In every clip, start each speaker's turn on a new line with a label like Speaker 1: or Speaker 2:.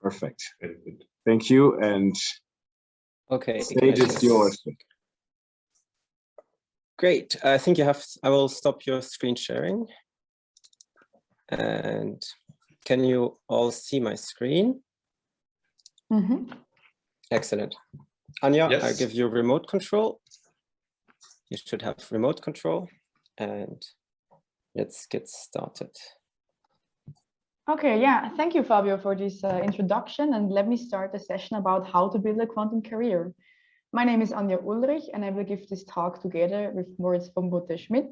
Speaker 1: Perfect. Thank you. And
Speaker 2: okay,
Speaker 1: stage is yours.
Speaker 2: Great. I think I will stop your screen sharing. And can you all see my screen?
Speaker 3: Mm-hmm.
Speaker 2: Excellent. Anja,
Speaker 4: Yes.
Speaker 2: I give you remote control. You should have remote control, and let's get started.
Speaker 3: Okay, yeah, thank you, Fabio, for this introduction, and let me start the session about how to build a quantum career. My name is Anja Ulrich, and I will give this talk together with Moritz von Butte-Schmidt,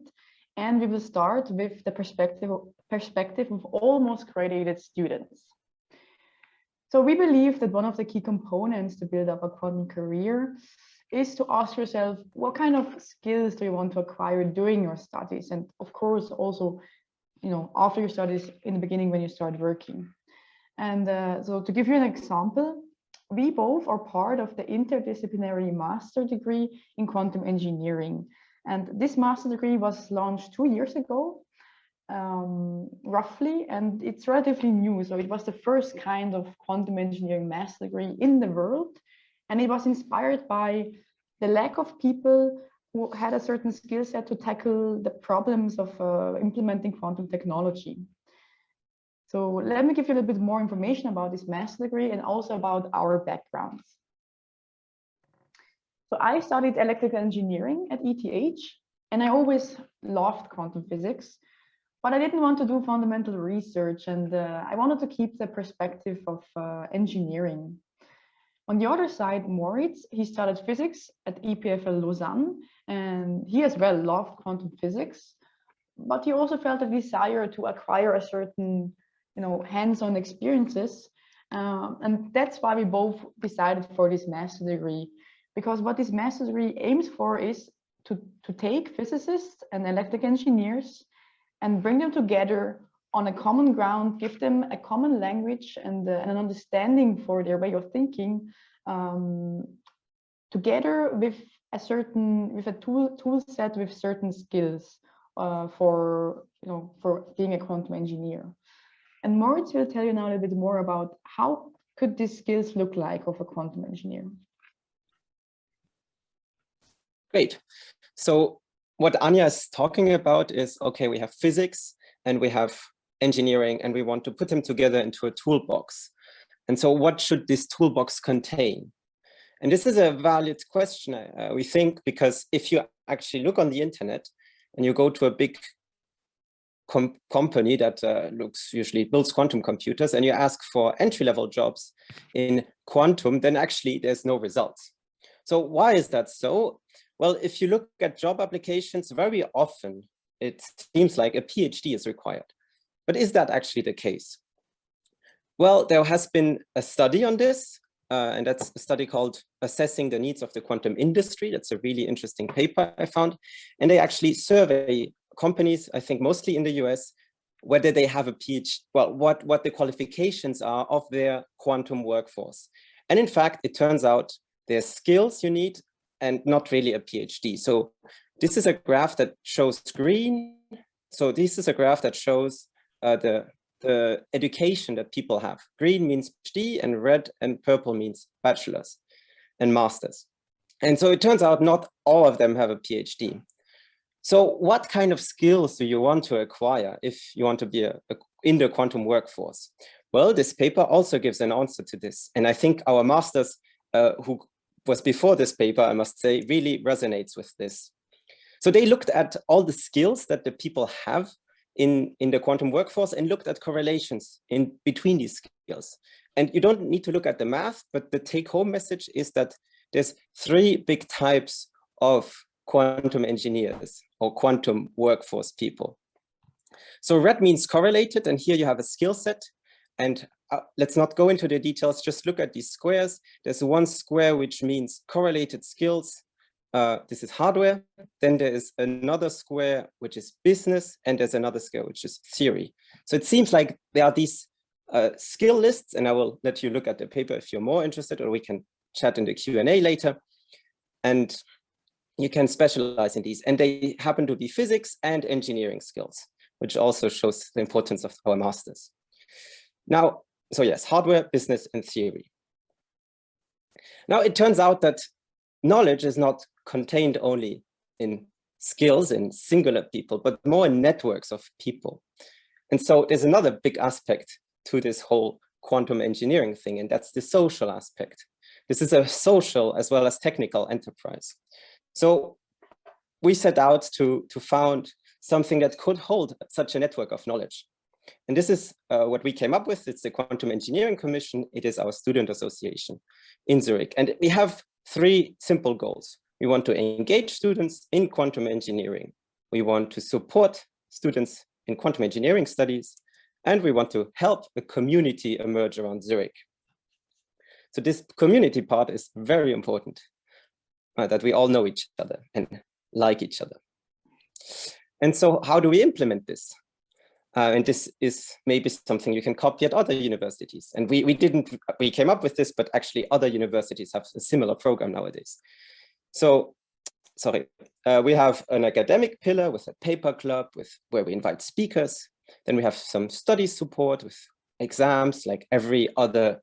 Speaker 3: and we will start with the perspective of almost graduated students. So we believe that one of the key components to build up a quantum career is to ask yourself, what kind of skills do you want to acquire during your studies? And of course, also, after your studies in the beginning when you start working. And so to give you an example, we both are part of the interdisciplinary master degree in quantum engineering. And this master degree was launched 2 years ago, roughly, and it's relatively new. So it was the first kind of quantum engineering master degree in the world. And it was inspired by the lack of people who had a certain skill set to tackle the problems of implementing quantum technology. So let me give you a little bit more information about this master degree and also about our backgrounds. So I studied electrical engineering at ETH, and I always loved quantum physics, but I didn't want to do fundamental research, and I wanted to keep the perspective of engineering. On the other side, Moritz, he studied physics at EPFL Lausanne, and he as well loved quantum physics, but he also felt a desire to acquire a certain, hands-on experiences. And that's why we both decided for this master degree, because what this master degree aims for is to take physicists and electrical engineers and bring them together on a common ground, give them a common language and an understanding for their way of thinking, together with a tool set with certain skills for being a quantum engineer. And Moritz will tell you now a little bit more about how could these skills look like of a quantum engineer.
Speaker 2: Great. So what Anja is talking about is, okay, we have physics and we have engineering, and we want to put them together into a toolbox. And so what should this toolbox contain? And this is a valid question, we think, because if you actually look on the internet and you go to a big company that usually builds quantum computers, and you ask for entry-level jobs in quantum, then actually there's no results. So why is that so? Well, if you look at job applications, very often it seems like a PhD is required. But is that actually the case? Well, there has been a study on this, and that's a study called Assessing the Needs of the Quantum Industry. That's a really interesting paper I found. And they actually survey companies, I think mostly in the US, whether they have a PhD, well, what the qualifications are of their quantum workforce. And in fact, it turns out there's skills you need and not really a PhD. So this is a graph that shows green. So this is a graph that shows the education that people have. Green means PhD, and red and purple means bachelor's and master's. And so it turns out not all of them have a PhD. So what kind of skills do you want to acquire if you want to be in the quantum workforce? Well, this paper also gives an answer to this. And I think our masters, who was before this paper, I must say, really resonates with this. So they looked at all the skills that the people have in the quantum workforce and looked at correlations in between these skills. And you don't need to look at the math, but the take-home message is that there's 3 big types of quantum engineers or quantum workforce people. So red means correlated, and here you have a skill set. And let's not go into the details, just look at these squares. There's one square which means correlated skills. This is hardware. Then there is another square which is business, and there's another square which is theory. So it seems like there are these skill lists, and I will let you look at the paper if you're more interested, or we can chat in the Q&A later. And you can specialize in these, and they happen to be physics and engineering skills, which also shows the importance of our masters. Now, So yes, hardware, business, and theory. Now it turns out that knowledge is not contained only in skills in singular people, but more in networks of people. And so there's another big aspect to this whole quantum engineering thing, and that's the social aspect. This is a social as well as technical enterprise. So we set out to found something that could hold such a network of knowledge. And this is what we came up with. It's the Quantum Engineering Commission. It is our student association in Zurich. And we have 3 simple goals. We want to engage students in quantum engineering. We want to support students in quantum engineering studies. And we want to help a community emerge around Zurich. So this community part is very important, that we all know each other and like each other. And so how do we implement this? And this is maybe something you can copy at other universities. And we came up with this, but actually other universities have a similar program nowadays. So, we have an academic pillar with a paper club where we invite speakers. Then we have some study support with exams like every other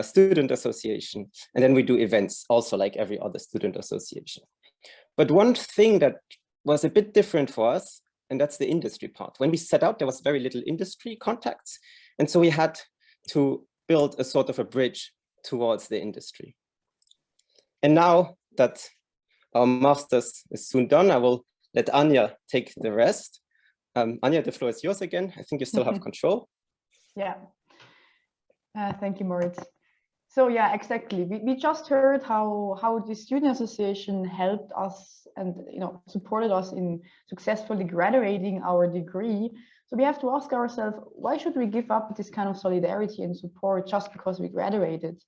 Speaker 2: student association. And then we do events also like every other student association. But one thing that was a bit different for us, and that's the industry part. When we set out, there was very little industry contacts. And so we had to build a sort of a bridge towards the industry. And now that our master's is soon done, I will let Anja take the rest. Anja, the floor is yours again. I think you still have control.
Speaker 3: Yeah. Thank you, Moritz. So yeah, exactly. We just heard how the student association helped us and supported us in successfully graduating our degree. So we have to ask ourselves, why should we give up this kind of solidarity and support just because we graduated?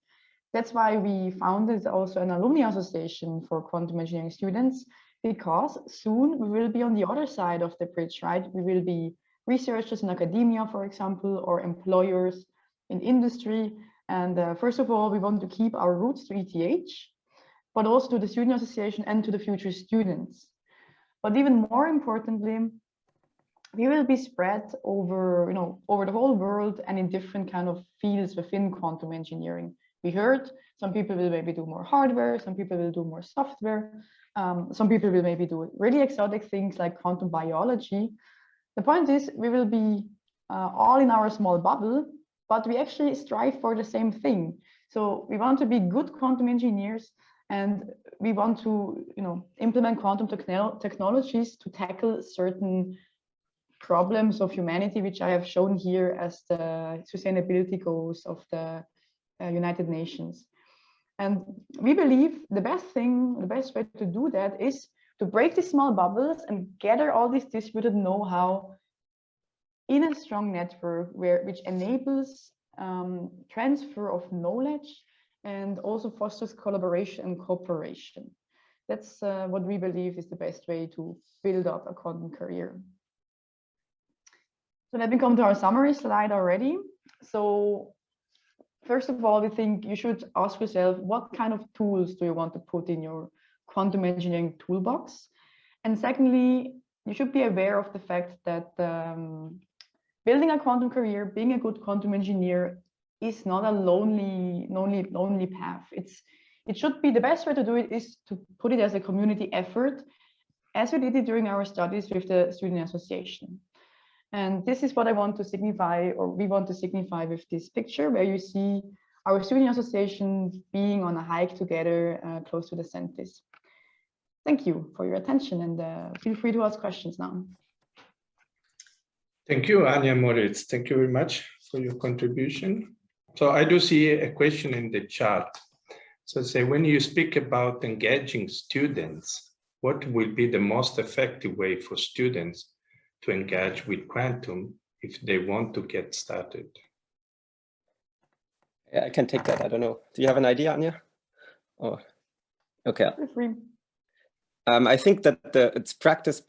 Speaker 3: That's why we founded also an alumni association for quantum engineering students, because soon we will be on the other side of the bridge, right? We will be researchers in academia, for example, or employers in industry. And first of all, we want to keep our roots to ETH, but also to the student association and to the future students. But even more importantly, we will be spread over, over the whole world and in different kind of fields within quantum engineering. We heard some people will maybe do more hardware, some people will do more software, some people will maybe do really exotic things like quantum biology. The point is, we will be all in our small bubble, but we actually strive for the same thing. So we want to be good quantum engineers, and we want to, implement quantum technologies to tackle certain problems of humanity, which I have shown here as the sustainability goals of the United Nations. And we believe the best way to do that is to break these small bubbles and gather all this distributed know-how in a strong network which enables transfer of knowledge and also fosters collaboration and cooperation. That's what we believe is the best way to build up a quantum career. So let me come to our summary slide already. So first of all, we think you should ask yourself, what kind of tools do you want to put in your quantum engineering toolbox? And secondly, you should be aware of the fact that building a quantum career, being a good quantum engineer is not a lonely path. It should be, the best way to do it is to put it as a community effort, as we did it during our studies with the student association. And this is what I want to signify, or we want to signify with this picture, where you see our student association being on a hike together close to the Sentis. Thank you for your attention, and feel free to ask questions now.
Speaker 4: Thank you, Anja, Moritz. Thank you very much for your contribution. So I do see a question in the chat. So say, when you speak about engaging students, what will be the most effective way for students to engage with quantum if they want to get started?
Speaker 2: Yeah, I can take that. I don't know. Do you have an idea, Anja? Oh, okay.
Speaker 3: Feel free.
Speaker 2: I think that it's practice.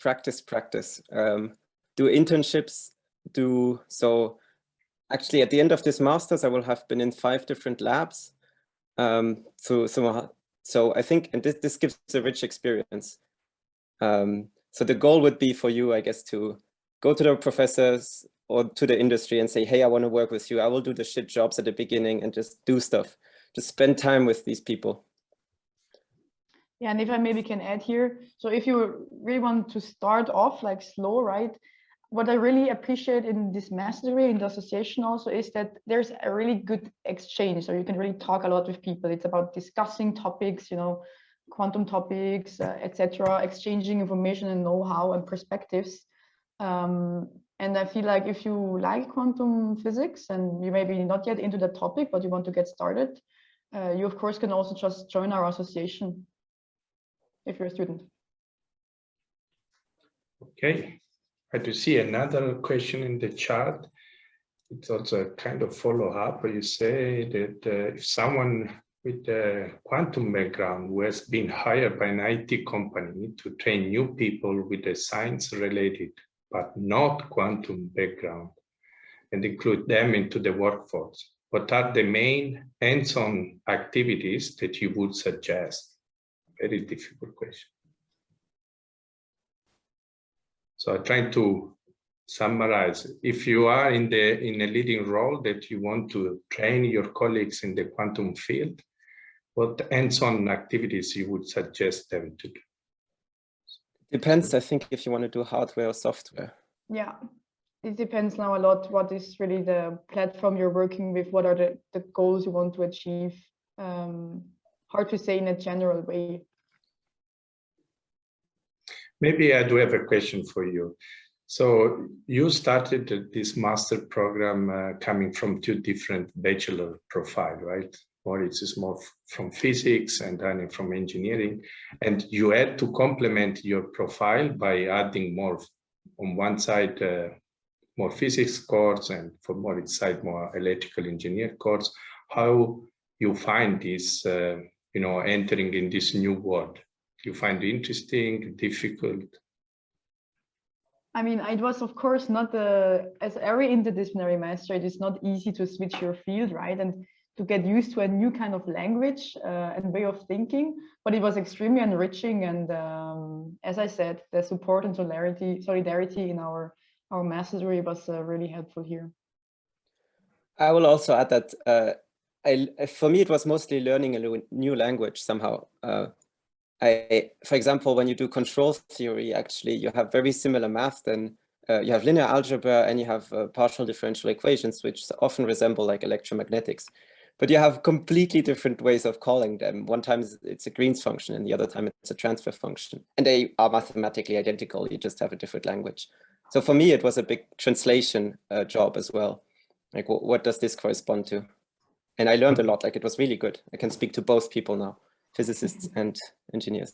Speaker 2: Do internships. So actually, at the end of this master's, I will have been in 5 different labs. So I think, and this gives a rich experience. So the goal would be for you, I guess, to go to the professors or to the industry and say, hey, I want to work with you. I will do the shit jobs at the beginning and just do stuff. Just spend time with these people.
Speaker 3: Yeah, and if I maybe can add here, so if you really want to start off like slow, right? What I really appreciate in this mastery, in the association also, is that there's a really good exchange. So you can really talk a lot with people. It's about discussing topics, you know, quantum topics, etc., exchanging information and know-how and perspectives. And I feel like if you like quantum physics and you maybe not yet into the topic, but you want to get started, you of course can also just join our association if you're a student.
Speaker 4: Okay, I do see another question in the chat. It's also a kind of follow-up where you say that if someone with a quantum background who has been hired by an IT company to train new people with a science-related but not quantum background and include them into the workforce, what are the main hands-on activities that you would suggest? Very difficult question. So I'm trying to summarize. If you are in a leading role that you want to train your colleagues in the quantum field, what hands-on activities you would suggest them to do?
Speaker 2: Depends, I think, if you want to do hardware or software.
Speaker 3: Yeah, it depends now a lot what is really the platform you're working with, what are the goals you want to achieve. Hard to say in a general way.
Speaker 4: Maybe I do have a question for you. So you started this master program coming from two different bachelor profile, right? Moritz is more from physics and Daniel from engineering. And you had to complement your profile by adding more, on one side, more physics course, and for Moritz side, more electrical engineer course. How you find this, entering in this new world? You find it interesting, difficult?
Speaker 3: I mean, it was, of course, not as every interdisciplinary master, it is not easy to switch your field, right? And to get used to a new kind of language and way of thinking, but it was extremely enriching. And as I said, the support and solidarity in our mastery was really helpful here.
Speaker 2: I will also add that for me, it was mostly learning a new language somehow. For example, when you do control theory, actually, you have very similar math. Then you have linear algebra and you have partial differential equations, which often resemble like electromagnetics. But you have completely different ways of calling them. One time it's a Green's function and the other time it's a transfer function. And they are mathematically identical. You just have a different language. So for me, it was a big translation job as well. Like, what does this correspond to? And I learned a lot. Like, it was really good. I can speak to both people now, physicists and engineers.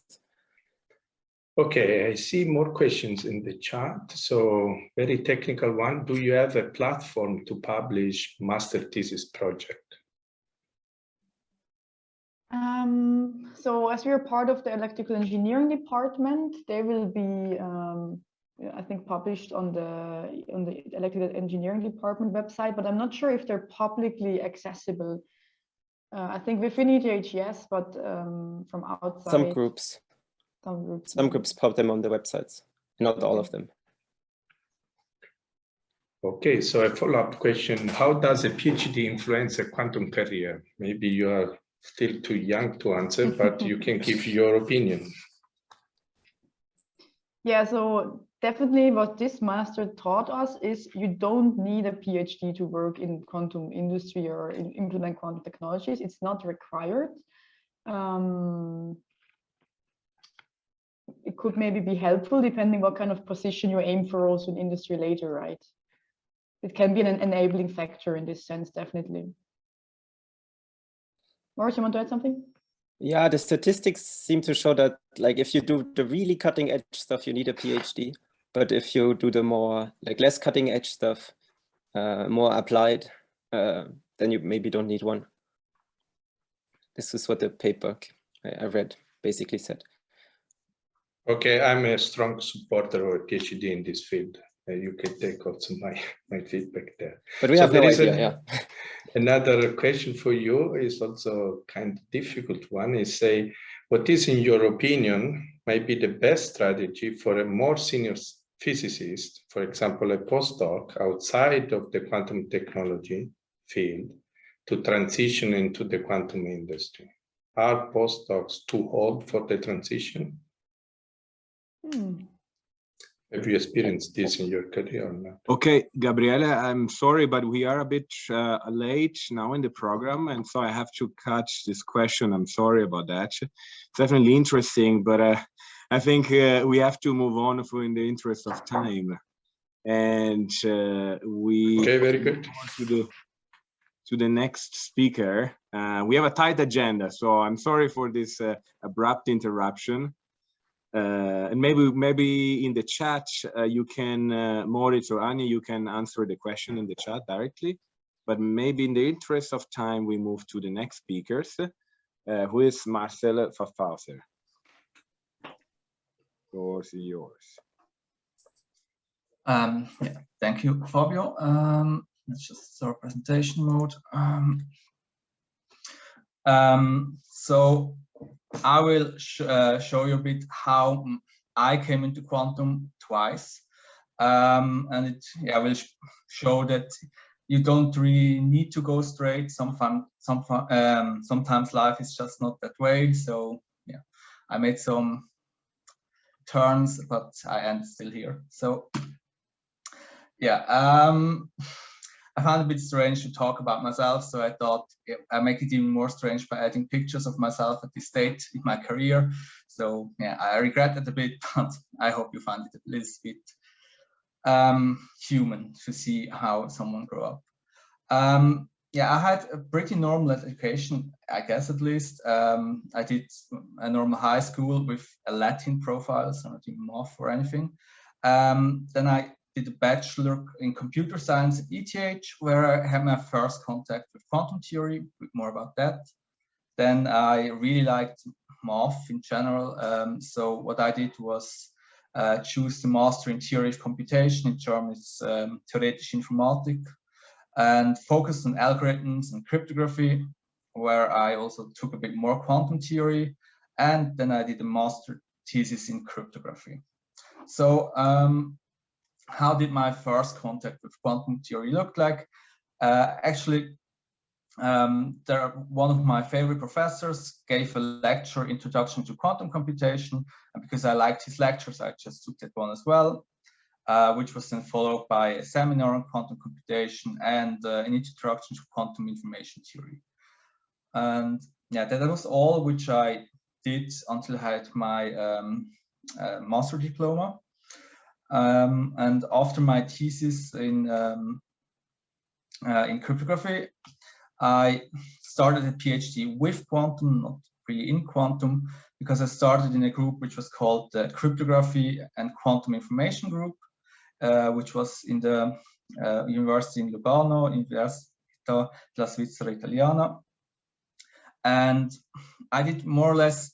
Speaker 4: Okay, I see more questions in the chat. So very technical one. Do you have a platform to publish master thesis project?
Speaker 3: So as we are part of the electrical engineering department, they will be, I think, published on the electrical engineering department website, but I'm not sure if they're publicly accessible. I think within ETH, yes, but from outside.
Speaker 2: Some groups pop them on the websites, not all of them.
Speaker 4: Okay, so a follow-up question. How does a PhD influence a quantum career? Maybe you are still too young to answer, but you can give your opinion.
Speaker 3: Yeah, so definitely what this master taught us is you don't need a PhD to work in quantum industry or implement quantum technologies. It's not required. It could maybe be helpful depending what kind of position you aim for also in industry later, right? It can be an enabling factor in this sense, definitely. Morris, you want to add something?
Speaker 2: Yeah, the statistics seem to show that, like, if you do the really cutting edge stuff, you need a PhD. But if you do the more, like, less cutting edge stuff, more applied, then you maybe don't need one. This is what the paper I read basically said.
Speaker 4: Okay, I'm a strong supporter of a PhD in this field. You can take also my feedback there.
Speaker 2: But we have no idea, yeah.
Speaker 4: Another question for you is also kind of difficult one, is say, what is in your opinion might be the best strategy for a more senior physicist, for example, a postdoc outside of the quantum technology field to transition into the quantum industry? Are postdocs too old for the transition? Have you experienced this in your career or not?
Speaker 1: Okay, Gabriele, I'm sorry, but we are a bit late now in the program, and so I have to cut this question. I'm sorry about that. It's definitely interesting, but I think we have to move on in the interest of time. And we
Speaker 4: okay, very good.
Speaker 1: To the next speaker. We have a tight agenda, so I'm sorry for this abrupt interruption. And maybe in the chat you can, Moritz or Anya, you can answer the question in the chat directly. But maybe in the interest of time, we move to the next speakers, who is Marcel Pfaffhauser. Floor is yours.
Speaker 5: Yeah, thank you, Fabio. Let's just start presentation mode. So I will show you a bit how I came into quantum twice, and it will show that you don't really need to go straight. Sometimes life is just not that way. So yeah, I made some turns, but I am still here. So yeah, I found it a bit strange to talk about myself, so I thought I make it even more strange by adding pictures of myself at this stage in my career. So yeah, I regret it a bit, but I hope you find it a little bit human to see how someone grew up. Yeah, I had a pretty normal education, I guess, at least. I did a normal high school with a Latin profile, so not even math or anything. Then I did a bachelor in computer science at ETH, where I had my first contact with quantum theory, more about that. Then I really liked math in general. So what I did was choose the master in theory of computation. In German, it's Theoretische Informatik, and focused on algorithms and cryptography, where I also took a bit more quantum theory. And then I did a master thesis in cryptography. So how did my first contact with quantum theory look like? Actually, one of my favorite professors gave a lecture, Introduction to Quantum Computation, and because I liked his lectures, I just took that one as well, which was then followed by a seminar on quantum computation and an introduction to quantum information theory. And yeah, that was all which I did until I had my master diploma. And after my thesis in cryptography, I started a PhD with quantum, not really in quantum, because I started in a group which was called the Cryptography and Quantum Information Group, which was in the University in Lugano, Università della Svizzera Italiana. And I did more or less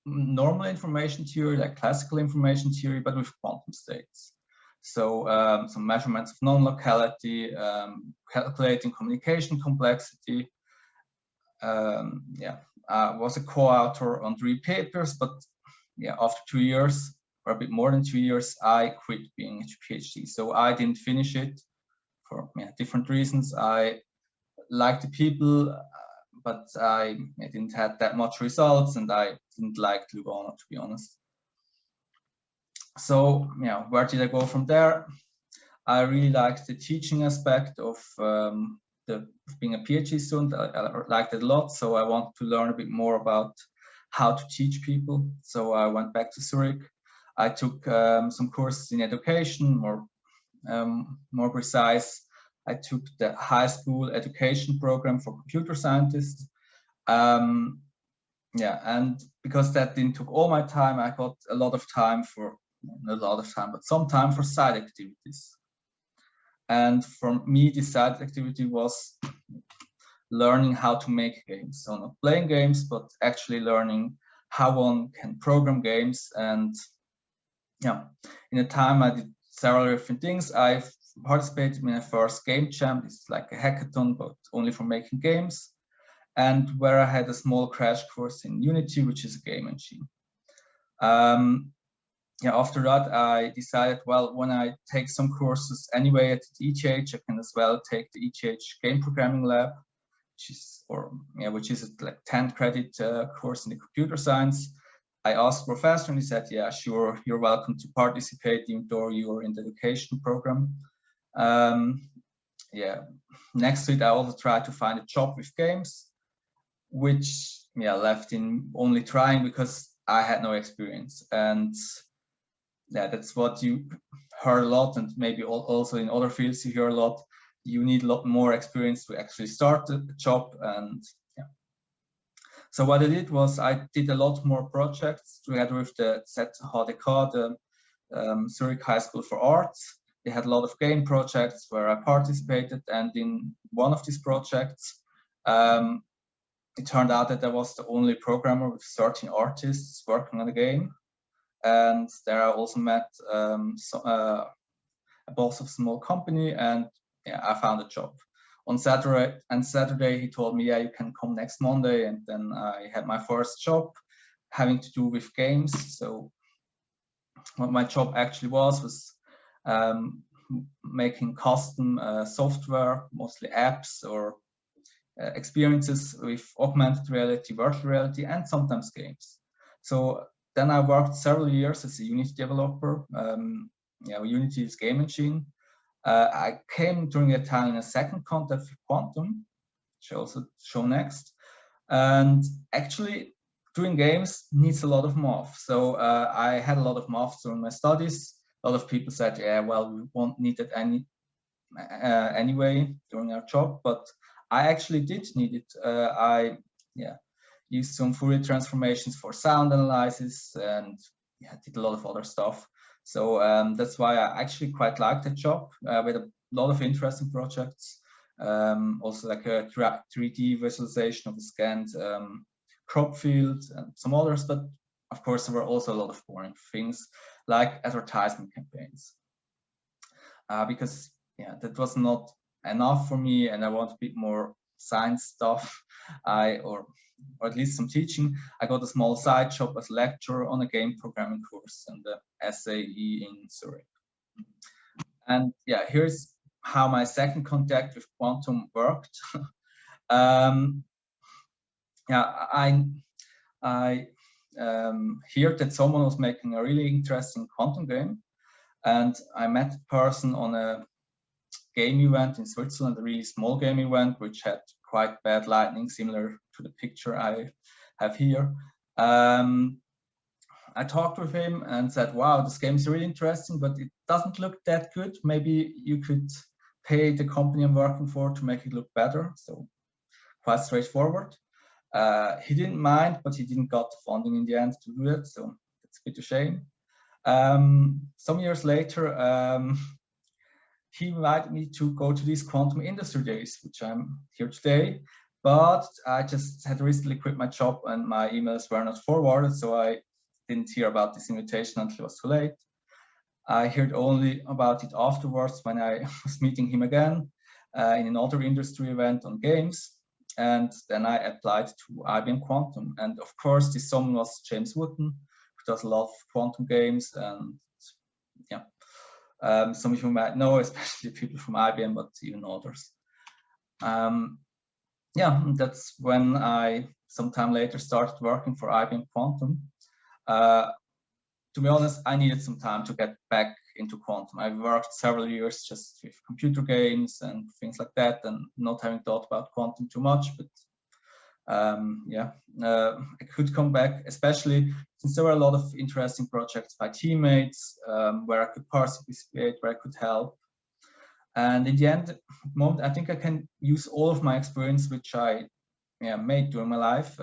Speaker 5: normal information theory, like classical information theory, but with quantum states. So some measurements of non-locality, calculating communication complexity. Yeah, I was a co-author on 3 papers, but yeah, after 2 years, or a bit more than 2 years, I quit being a PhD. So I didn't finish it for different reasons. I liked the people, but I didn't have that much results, and I didn't like Lugano, to be honest. So yeah, where did I go from there? I really liked the teaching aspect of being a PhD student. I liked it a lot, so I wanted to learn a bit more about how to teach people. So I went back to Zurich. I took some courses in education, more precise. I took the high school education program for computer scientists. Yeah, and because that didn't took all my time, I got a lot of time for, not a lot of time, but some time for side activities. And for me, this side activity was learning how to make games. So not playing games, but actually learning how one can program games. And yeah, in a time I did several different things. I participated in my first game jam. It's like a hackathon, but only for making games. And where I had a small crash course in Unity, which is a game engine. yeah, after that, I decided, well, when I take some courses anyway at ETH, I can as well take the ETH game programming lab, which is a like 10 credit course in the computer science. I asked the professor and he said, yeah, sure, you're welcome to participate even though you're in the education program. Yeah, next to it, I also tried to find a job with games, which left in only trying because I had no experience. And yeah, that's what you heard a lot, and maybe also in other fields you hear a lot. You need a lot more experience to actually start a job. And yeah, so what I did was I did a lot more projects together with the ZHDK, the Zurich High School for Arts. They had a lot of game projects where I participated, and in one of these projects, it turned out that I was the only programmer with 13 artists working on a game. And there I also met a boss of a small company, and yeah, I found a job. On Saturday, he told me, yeah, you can come next Monday. And then I had my first job having to do with games. So what my job actually was making custom software, mostly apps or experiences with augmented reality, virtual reality, and sometimes games. So then I worked several years as a Unity developer. Unity is game engine. I came during a time in a second contact with Quantum, which I also show next. And actually, doing games needs a lot of math. So I had a lot of math during my studies. A lot of people said, yeah, well, we won't need it anyway during our job, but I actually did need it. I used some Fourier transformations for sound analysis, and did a lot of other stuff. So that's why I actually quite liked that job. With a lot of interesting projects, also like a 3D visualization of a scanned crop field and some others. But of course, there were also a lot of boring things like advertisement campaigns, because that was not enough for me, and I want a bit more science stuff. Or at least some teaching. I got a small side job as a lecturer on a game programming course and the SAE in Zurich. And yeah, here's how my second contact with Quantum worked. I heard that someone was making a really interesting quantum game, and I met a person on a game event in Switzerland, a really small game event, which had quite bad lighting, similar to the picture I have here. I talked with him and said, wow, this game is really interesting, but it doesn't look that good. Maybe you could pay the company I'm working for to make it look better. So quite straightforward. He didn't mind, but he didn't got the funding in the end to do it. So it's a bit of a shame. Some years later, he invited me to go to these quantum industry days, which I'm here today, but I just had recently quit my job and my emails were not forwarded, so I didn't hear about this invitation until it was too late. I heard only about it afterwards when I was meeting him again in another industry event on games, and then I applied to IBM Quantum. And of course, this someone was James Wooten, who does a lot of quantum games, and yeah. Some of you might know, especially people from IBM, but even others. That's when I, sometime later, started working for IBM Quantum. To be honest, I needed some time to get back into quantum. I worked several years just with computer games and things like that, and not having thought about quantum too much, but I could come back, especially since there were a lot of interesting projects by teammates where I could participate, where I could help. And in the end, moment, I think I can use all of my experience, which I made during my life.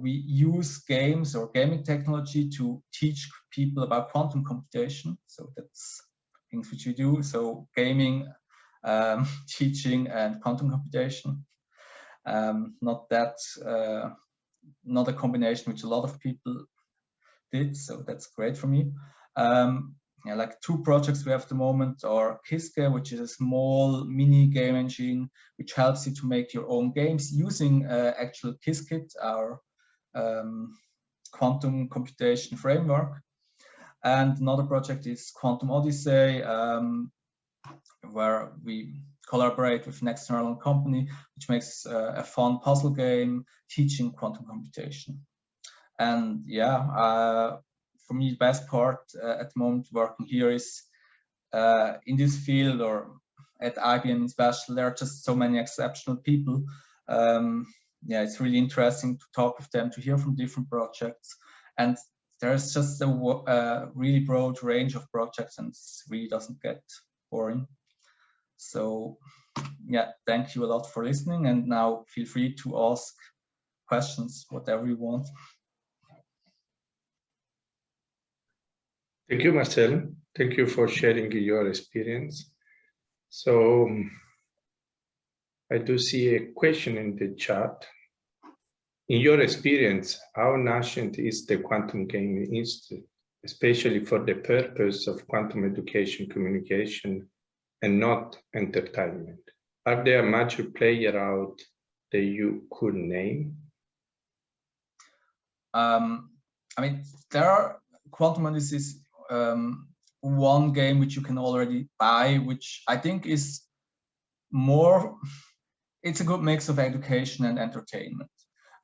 Speaker 5: We use games or gaming technology to teach people about quantum computation. So that's things which we do. So gaming, teaching, and quantum computation. Not a combination which a lot of people did, so that's great for me. Like two projects we have at the moment are KissKid, which is a small mini game engine which helps you to make your own games using actual KissKid, our quantum computation framework. And another project is Quantum Odyssey, where we collaborate with an external company, which makes a fun puzzle game teaching quantum computation. And yeah, for me, the best part at the moment working here is in this field, or at IBM in special, there are just so many exceptional people. Yeah, it's really interesting to talk with them, to hear from different projects. And there's just a really broad range of projects, and it really doesn't get boring. So yeah, thank you a lot for listening. And now feel free to ask questions, whatever you want.
Speaker 4: Thank you, Marcel. Thank you for sharing your experience. So I do see a question in the chat. In your experience, how nascent is the quantum game industry, especially for the purpose of quantum education communication and not entertainment? Are there major players out that you could name?
Speaker 5: I mean, there are Quantum Odyssey is one game which you can already buy, which I think is more, it's a good mix of education and entertainment.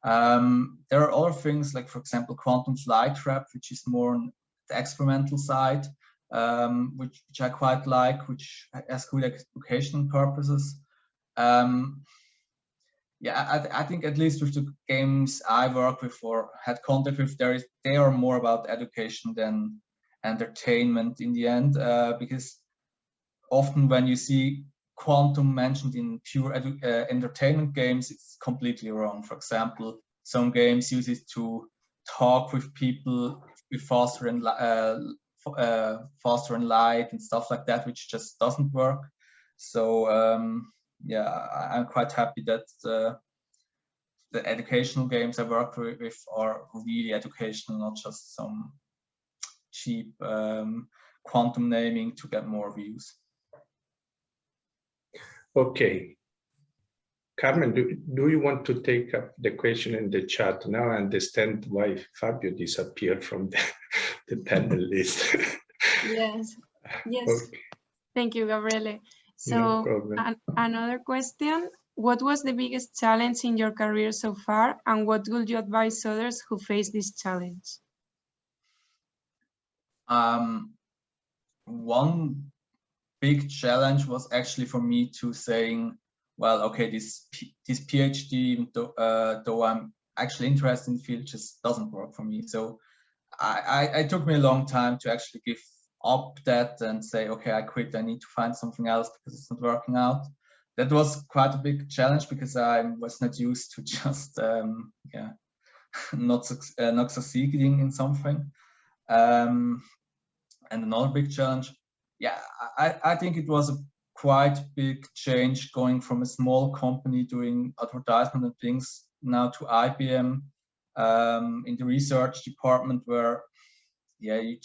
Speaker 5: There are other things like, for example, Quantum Flight Trap, which is more on the experimental side, which I quite like, which has good educational purposes. Yeah, I think at least with the games I work with or had contact with, they are more about education than entertainment in the end, because often when you see quantum mentioned in pure entertainment games, it's completely wrong. For example, some games use it to talk with people with faster and light and stuff like that, which just doesn't work. So yeah, I'm quite happy that the educational games I work with are really educational, not just some cheap quantum naming to get more views.
Speaker 4: Okay. Carmen, do you want to take up the question in the chat? Now I understand why Fabio disappeared from the panel list.
Speaker 6: Yes, yes.
Speaker 4: Okay.
Speaker 6: Thank you, Gabriele. So
Speaker 4: No problem.
Speaker 6: another question, what was the biggest challenge in your career so far, and what would you advise others who face this challenge?
Speaker 5: One big challenge was actually for me to saying, well, okay, this PhD, though I'm actually interested in the field, just doesn't work for me. So it took me a long time to actually give up that and say, okay, I quit, I need to find something else because it's not working out. That was quite a big challenge because I was not used to just yeah, not succeeding in something. And another big challenge, yeah, I think it was a quite big change going from a small company doing advertisement and things now to IBM in the research department, where yeah, you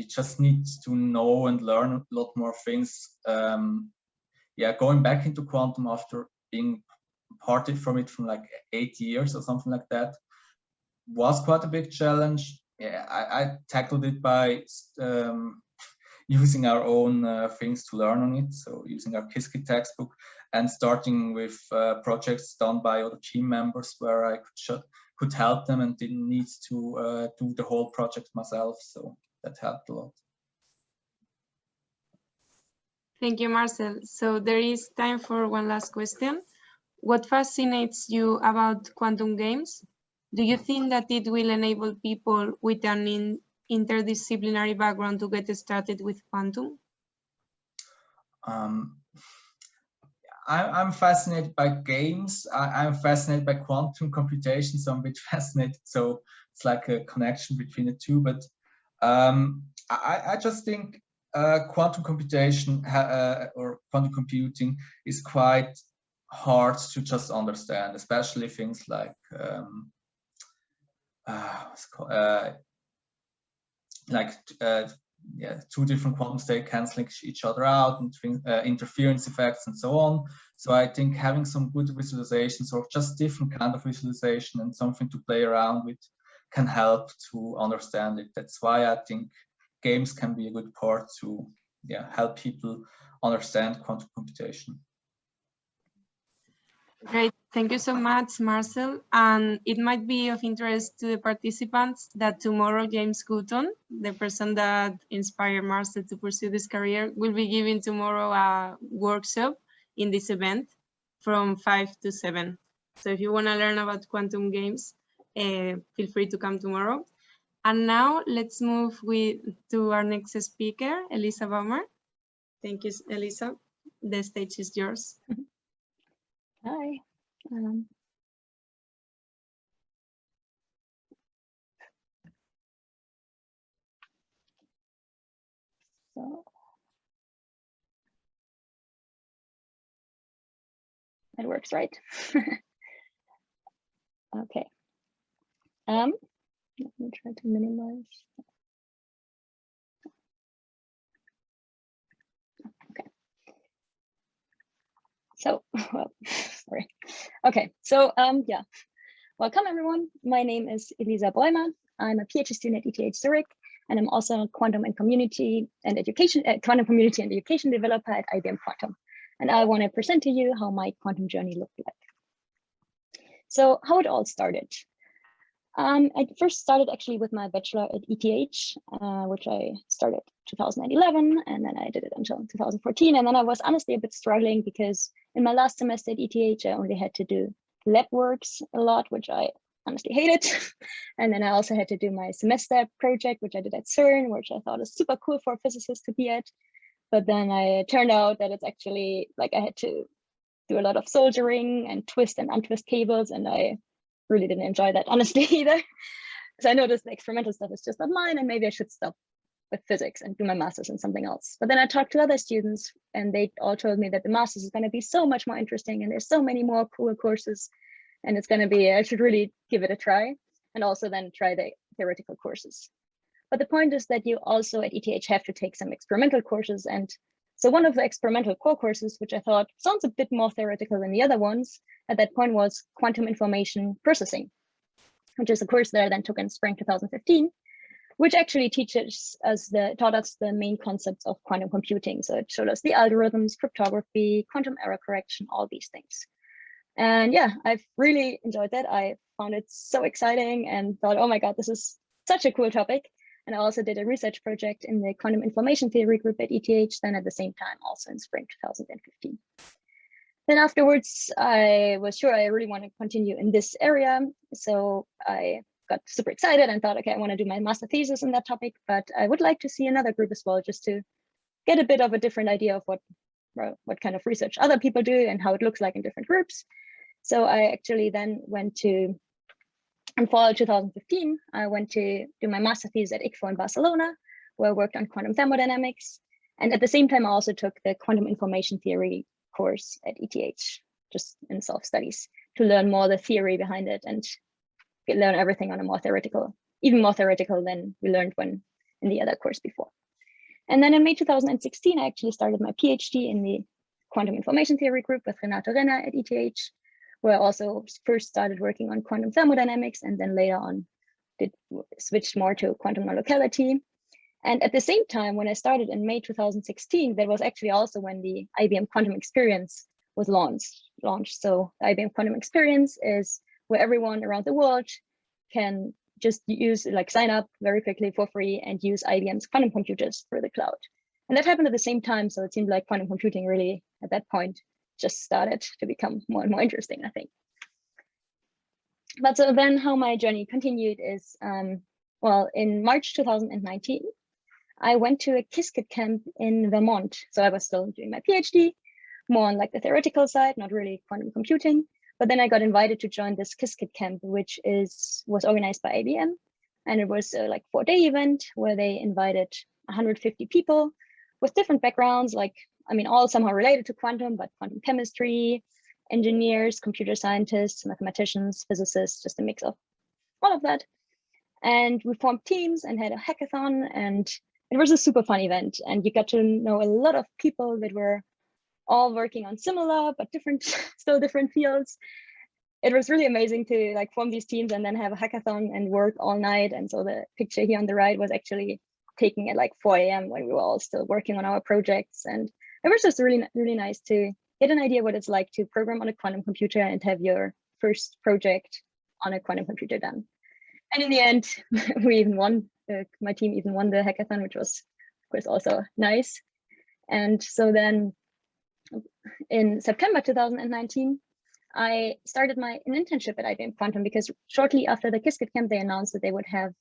Speaker 5: just need to know and learn a lot more things. Yeah, going back into quantum after being parted from it from like 8 years or something like that was quite a big challenge. Yeah, I tackled it by using our own things to learn on it. So using our KissKid textbook and starting with projects done by other team members where I could help them and didn't need to do the whole project myself. So that helped a lot.
Speaker 6: Thank you, Marcel. So there is time for one last question. What fascinates you about quantum games? Do you think that it will enable people with an interdisciplinary background to get started with quantum?
Speaker 5: I'm fascinated by games. I'm fascinated by quantum computation, so I'm a bit fascinated. So it's like a connection between the two. But I just think quantum computation or quantum computing is quite hard to just understand, especially things like yeah, two different quantum states canceling each other out and interference effects and so on. So I think having some good visualizations or just different kind of visualization and something to play around with can help to understand it. That's why I think games can be a good part to help people understand quantum computation.
Speaker 6: Great, thank you so much, Marcel. And it might be of interest to the participants that tomorrow James Gutton, the person that inspired Marcel to pursue this career, will be giving tomorrow a workshop in this event from 5 to 7. So if you want to learn about quantum games, feel free to come tomorrow. And now let's move to our next speaker, Elisa Vomer. Thank you, Elisa. The stage is yours.
Speaker 7: Hi. So it works, right? Okay. Let me try to minimize. Okay. So, well, sorry. Okay. So, yeah. Welcome, everyone. My name is Elisa Vomer. I'm a PhD student at ETH Zurich, and I'm also a quantum community and education developer at IBM Quantum. And I want to present to you how my quantum journey looked like. So how it all started. I first started actually with my bachelor at ETH, which I started 2011, and then I did it until 2014. And then I was honestly a bit struggling because in my last semester at ETH, I only had to do lab works a lot, which I honestly hated. And then I also had to do my semester project, which I did at CERN, which I thought is super cool for a physicist to be at. But then it turned out that it's actually like I had to do a lot of soldering and twist and untwist cables, and I really didn't enjoy that honestly either. So I noticed the experimental stuff is just not mine, and maybe I should stop with physics and do my master's in something else. But then I talked to other students, and they all told me that the master's is going to be so much more interesting, and there's so many more cool courses, and it's going to be, I should really give it a try, and also then try the theoretical courses. But the point is that you also at ETH have to take some experimental courses. And so one of the experimental core courses, which I thought sounds a bit more theoretical than the other ones at that point, was quantum information processing, which is a course that I then took in spring 2015, which actually taught us the main concepts of quantum computing. So it showed us the algorithms, cryptography, quantum error correction, all these things. And yeah, I've really enjoyed that. I found it so exciting and thought, oh my God, this is such a cool topic. And I also did a research project in the quantum information theory group at ETH, then at the same time, also in spring 2015. Then afterwards, I was sure I really want to continue in this area. So I got super excited and thought, okay, I want to do my master thesis on that topic, but I would like to see another group as well, just to get a bit of a different idea of what kind of research other people do and how it looks like in different groups. So I actually then went to, in fall 2015, I went to do my master thesis at ICFO in Barcelona, where I worked on quantum thermodynamics. And at the same time, I also took the quantum information theory course at ETH, just in self-studies, to learn more the theory behind it and learn everything on a more theoretical, even more theoretical than we learned when in the other course before. And then in May 2016, I actually started my PhD in the quantum information theory group with Renato Renner at ETH, where I also first started working on quantum thermodynamics and then later on switched more to quantum non-locality. And at the same time, when I started in May 2016, that was actually also when the IBM Quantum Experience was launched. So the IBM Quantum Experience is where everyone around the world can just sign up very quickly for free and use IBM's quantum computers through the cloud. And that happened at the same time. So it seemed like quantum computing really, at that point, just started to become more and more interesting, I think. But so then how my journey continued is, well, in March 2019, I went to a KissKid Camp in Vermont. So I was still doing my PhD, more on like the theoretical side, not really quantum computing. But then I got invited to join this KissKid Camp, which was organized by IBM. And it was a like 4-day event where they invited 150 people with different backgrounds, all somehow related to quantum, but quantum chemistry, engineers, computer scientists, mathematicians, physicists, just a mix of all of that. And we formed teams and had a hackathon, and it was a super fun event. And you got to know a lot of people that were all working on similar, but still different fields. it was really amazing to like form these teams and then have a hackathon and work all night. And so the picture here on the right was actually taken at like 4 a.m. when we were all still working on our projects. And it was just really, really nice to get an idea what it's like to program on a quantum computer and have your first project on a quantum computer done. And in the end, we even won, my team even won the hackathon, which was of course also nice. And so then in September 2019, I started an internship at IBM Quantum, because shortly after the KissKid Camp, they announced that they would have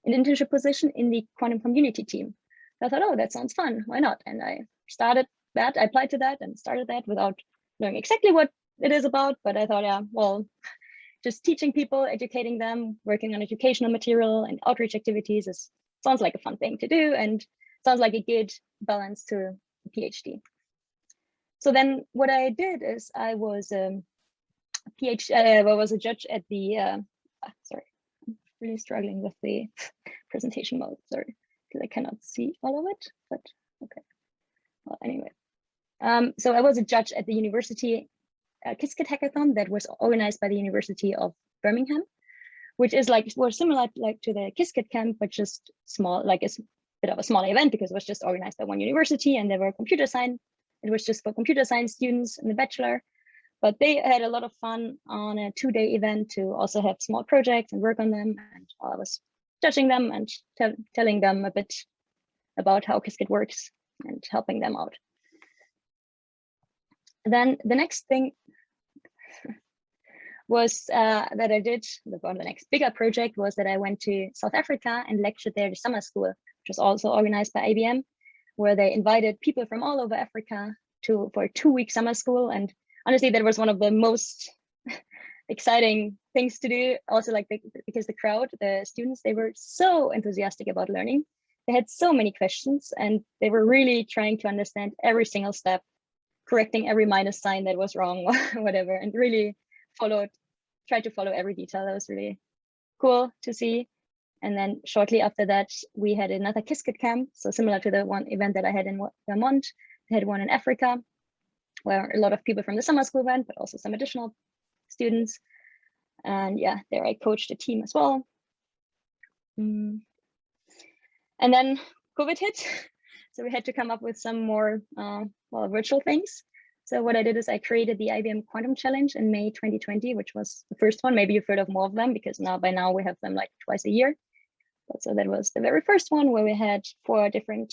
Speaker 7: an internship position in the quantum community team. So I thought, oh, that sounds fun. Why not? And I started that. I applied to that and started that without knowing exactly what it is about. But I thought, yeah, well, just teaching people, educating them, working on educational material and outreach activities sounds like a fun thing to do, and sounds like a good balance to a PhD. So then what I did is I was a judge at the, sorry, I'm really struggling with the presentation mode, sorry, because I cannot see all of it, but okay. Well, anyway, so I was a judge at the university KissKid hackathon that was organized by the University of Birmingham, which is more similar to the KissKid Camp, but just small, like it's a bit of a smaller event because it was just organized by one university, and there were computer science. It was just for computer science students in the bachelor, but they had a lot of fun on a 2-day event to also have small projects and work on them. And I was judging them and telling them a bit about how KissKid works and helping them out. Then the next thing was that I did, the next bigger project was that I went to South Africa and lectured there at the summer school, which was also organized by IBM, where they invited people from all over Africa for a 2-week summer school. And honestly, that was one of the most exciting things to do. Also, because the crowd, the students, they were so enthusiastic about learning. They had so many questions, and they were really trying to understand every single step, correcting every minus sign that was wrong or whatever, and really tried to follow every detail. That was really cool to see. And then shortly after that, we had another KissKid Camp. So similar to the one event that I had in Vermont, we had one in Africa, where a lot of people from the summer school went, but also some additional students. And yeah, there I coached a team as well. And then COVID hit. So we had to come up with some more virtual things. So what I did is I created the IBM Quantum Challenge in May 2020, which was the first one. Maybe you've heard of more of them, because by now we have them like twice a year. But so that was the very first one, where we had 4 different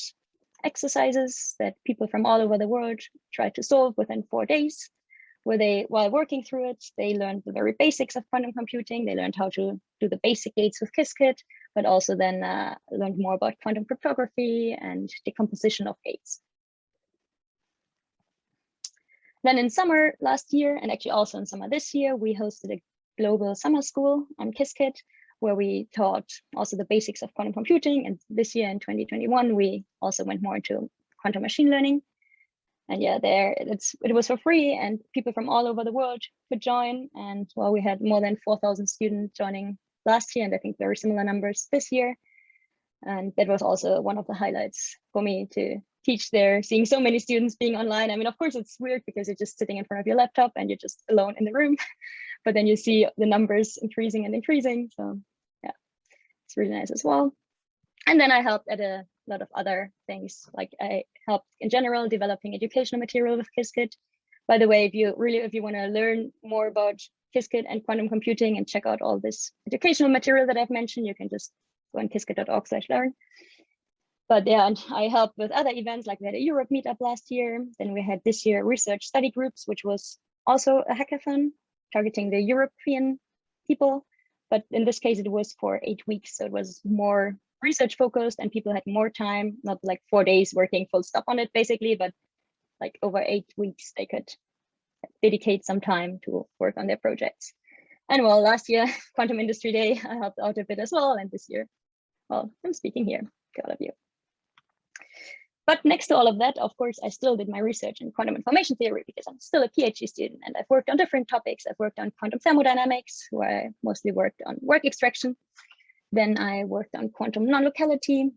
Speaker 7: exercises that people from all over the world tried to solve within 4 days, where while working through it, they learned the very basics of quantum computing. They learned how to do the basic gates with KissKid, but also then learned more about quantum cryptography and decomposition of gates. Then in summer last year, and actually also in summer this year, we hosted a global summer school on KissKid, where we taught also the basics of quantum computing. And this year in 2021, we also went more into quantum machine learning. And yeah, it was for free, and people from all over the world could join. And well, we had more than 4,000 students joining last year, and I think very similar numbers this year. And that was also one of the highlights for me to teach there, seeing so many students being online. I mean, of course, it's weird because you're just sitting in front of your laptop and you're just alone in the room, but then you see the numbers increasing and increasing. So yeah, it's really nice as well. And then I helped at a lot of other things. Like I helped in general developing educational material with KissKid. By the way, if you want to learn more about KissKid and quantum computing and check out all this educational material that I've mentioned, you can just go on kisskid.org/learn. But yeah, and I helped with other events, like we had a Europe meetup last year. Then we had this year research study groups, which was also a hackathon targeting the European people. But in this case, it was for 8 weeks. So it was more research focused, and people had more time, not like 4 days working full stop on it basically, but like over 8 weeks, they could dedicate some time to work on their projects. And well, last year, Quantum Industry Day, I helped out a bit as well. And this year, well, I'm speaking here to all of you. But next to all of that, of course, I still did my research in quantum information theory, because I'm still a PhD student, and I've worked on different topics. I've worked on quantum thermodynamics, where I mostly worked on work extraction. Then I worked on quantum non-locality,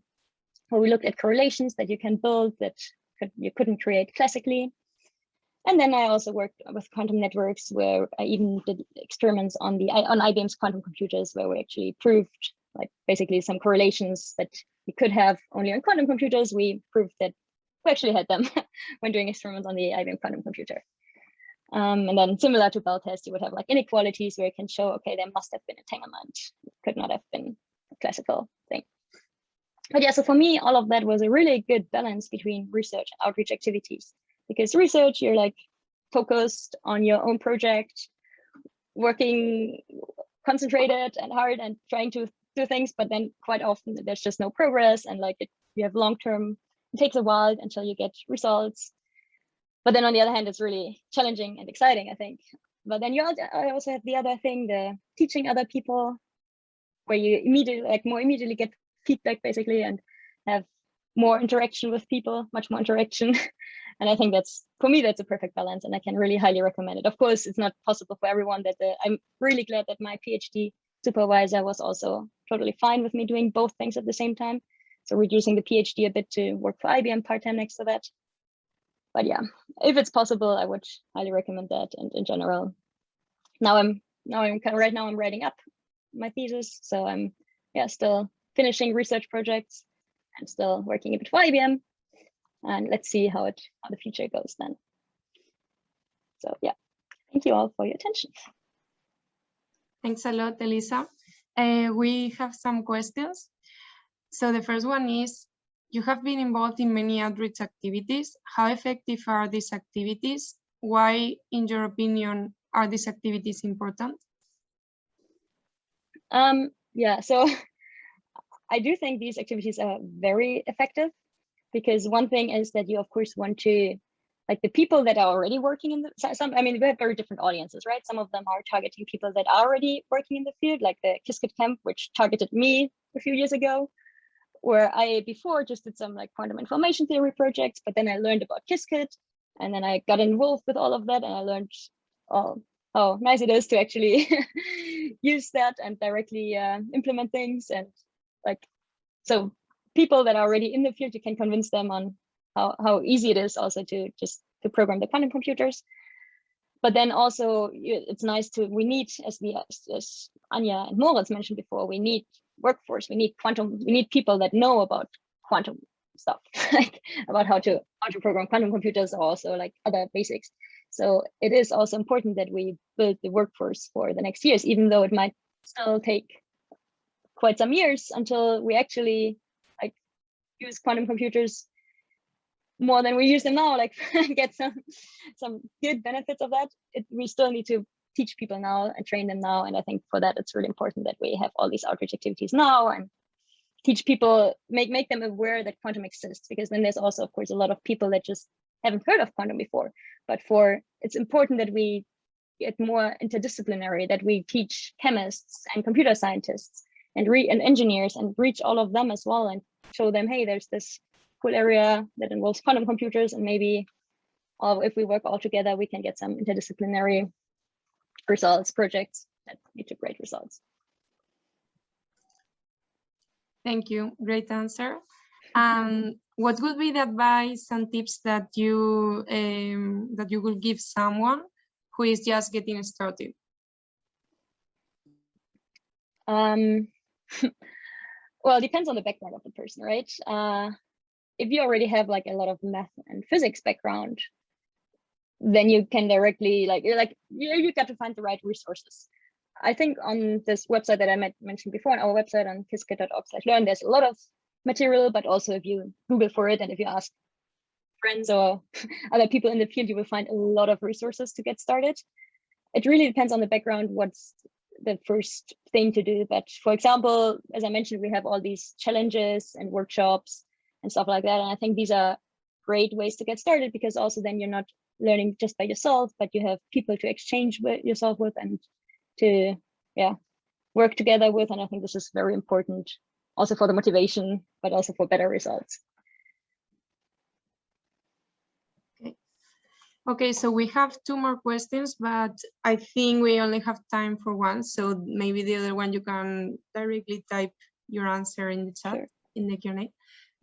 Speaker 7: where we looked at correlations that you can build that you couldn't create classically. And then I also worked with quantum networks, where I even did experiments on IBM's quantum computers, where we actually proved like basically some correlations that we could have only on quantum computers. We proved that we actually had them when doing experiments on the IBM quantum computer. And then similar to Bell test, you would have like inequalities where you can show, okay, there must have been entanglement. It could not have been a classical thing. But yeah, so for me, all of that was a really good balance between research and outreach activities. Because research, you're like focused on your own project, working concentrated and hard and trying to do things, but then quite often there's just no progress, and like you have long-term, it takes a while until you get results. But then on the other hand, it's really challenging and exciting, I think. But then I also have the other thing, the teaching other people, where you immediately get feedback basically and have more interaction with people, much more interaction. And I think for me, that's a perfect balance, and I can really highly recommend it. Of course, it's not possible for everyone. I'm really glad that my PhD supervisor was also totally fine with me doing both things at the same time. So reducing the PhD a bit to work for IBM part-time next to that. But yeah, if it's possible, I would highly recommend that. And in general, right now I'm writing up my thesis. So I'm still finishing research projects and still working a bit for IBM. And let's see how the future goes then. So yeah, thank you all for your attention.
Speaker 6: Thanks a lot, Elisa. We have some questions. So the first one is, you have been involved in many outreach activities. How effective are these activities? Why, in your opinion, are these activities important?
Speaker 7: Yeah, so I do think these activities are very effective, because one thing is that you, of course, want to, like the people that are already working in we have very different audiences, right? Some of them are targeting people that are already working in the field, like the KissKid Camp, which targeted me a few years ago, where I before just did some like quantum information theory projects, but then I learned about KissKid, and then I got involved with all of that, and I learned how nice it is to actually use that and directly implement things. And like, so people that are already in the field, you can convince them on how easy it is also to program the quantum computers. But then also it's nice we need, as Anja and Moritz mentioned before, we need workforce, we need people that know about quantum stuff, like about how to program quantum computers, or also like other basics. So it is also important that we build the workforce for the next years, even though it might still take quite some years until we actually like use quantum computers more than we use them now, like get some good benefits of that. We still need to teach people now and train them now. And I think for that, it's really important that we have all these outreach activities now and teach people, make them aware that quantum exists, because then there's also, of course, a lot of people that just haven't heard of quantum before. But it's important that we get more interdisciplinary, that we teach chemists and computer scientists and engineers and reach all of them as well, and show them, hey, there's this cool area that involves quantum computers, and maybe if we work all together, we can get some interdisciplinary projects that lead to great results.
Speaker 6: Thank you, great answer. What would be the advice and tips that you would give someone who is just getting started?
Speaker 7: Well, it depends on the background of the person, right? If you already have like a lot of math and physics background, then you can directly you got to find the right resources. I think on this website that I mentioned before, on our website on kisskid.org/learn, there's a lot of material, but also if you Google for it and if you ask friends or other people in the field, you will find a lot of resources to get started. It really depends on the background, what's the first thing to do. But for example, as I mentioned, we have all these challenges and workshops and stuff like that. And I think these are great ways to get started, because also then you're not learning just by yourself, but you have people to exchange yourself with and to work together with. And I think this is very important also for the motivation, but also for better results.
Speaker 6: Okay, so we have 2 more questions, but I think we only have time for one. So maybe the other one, you can directly type your answer in the chat, in the Q&A.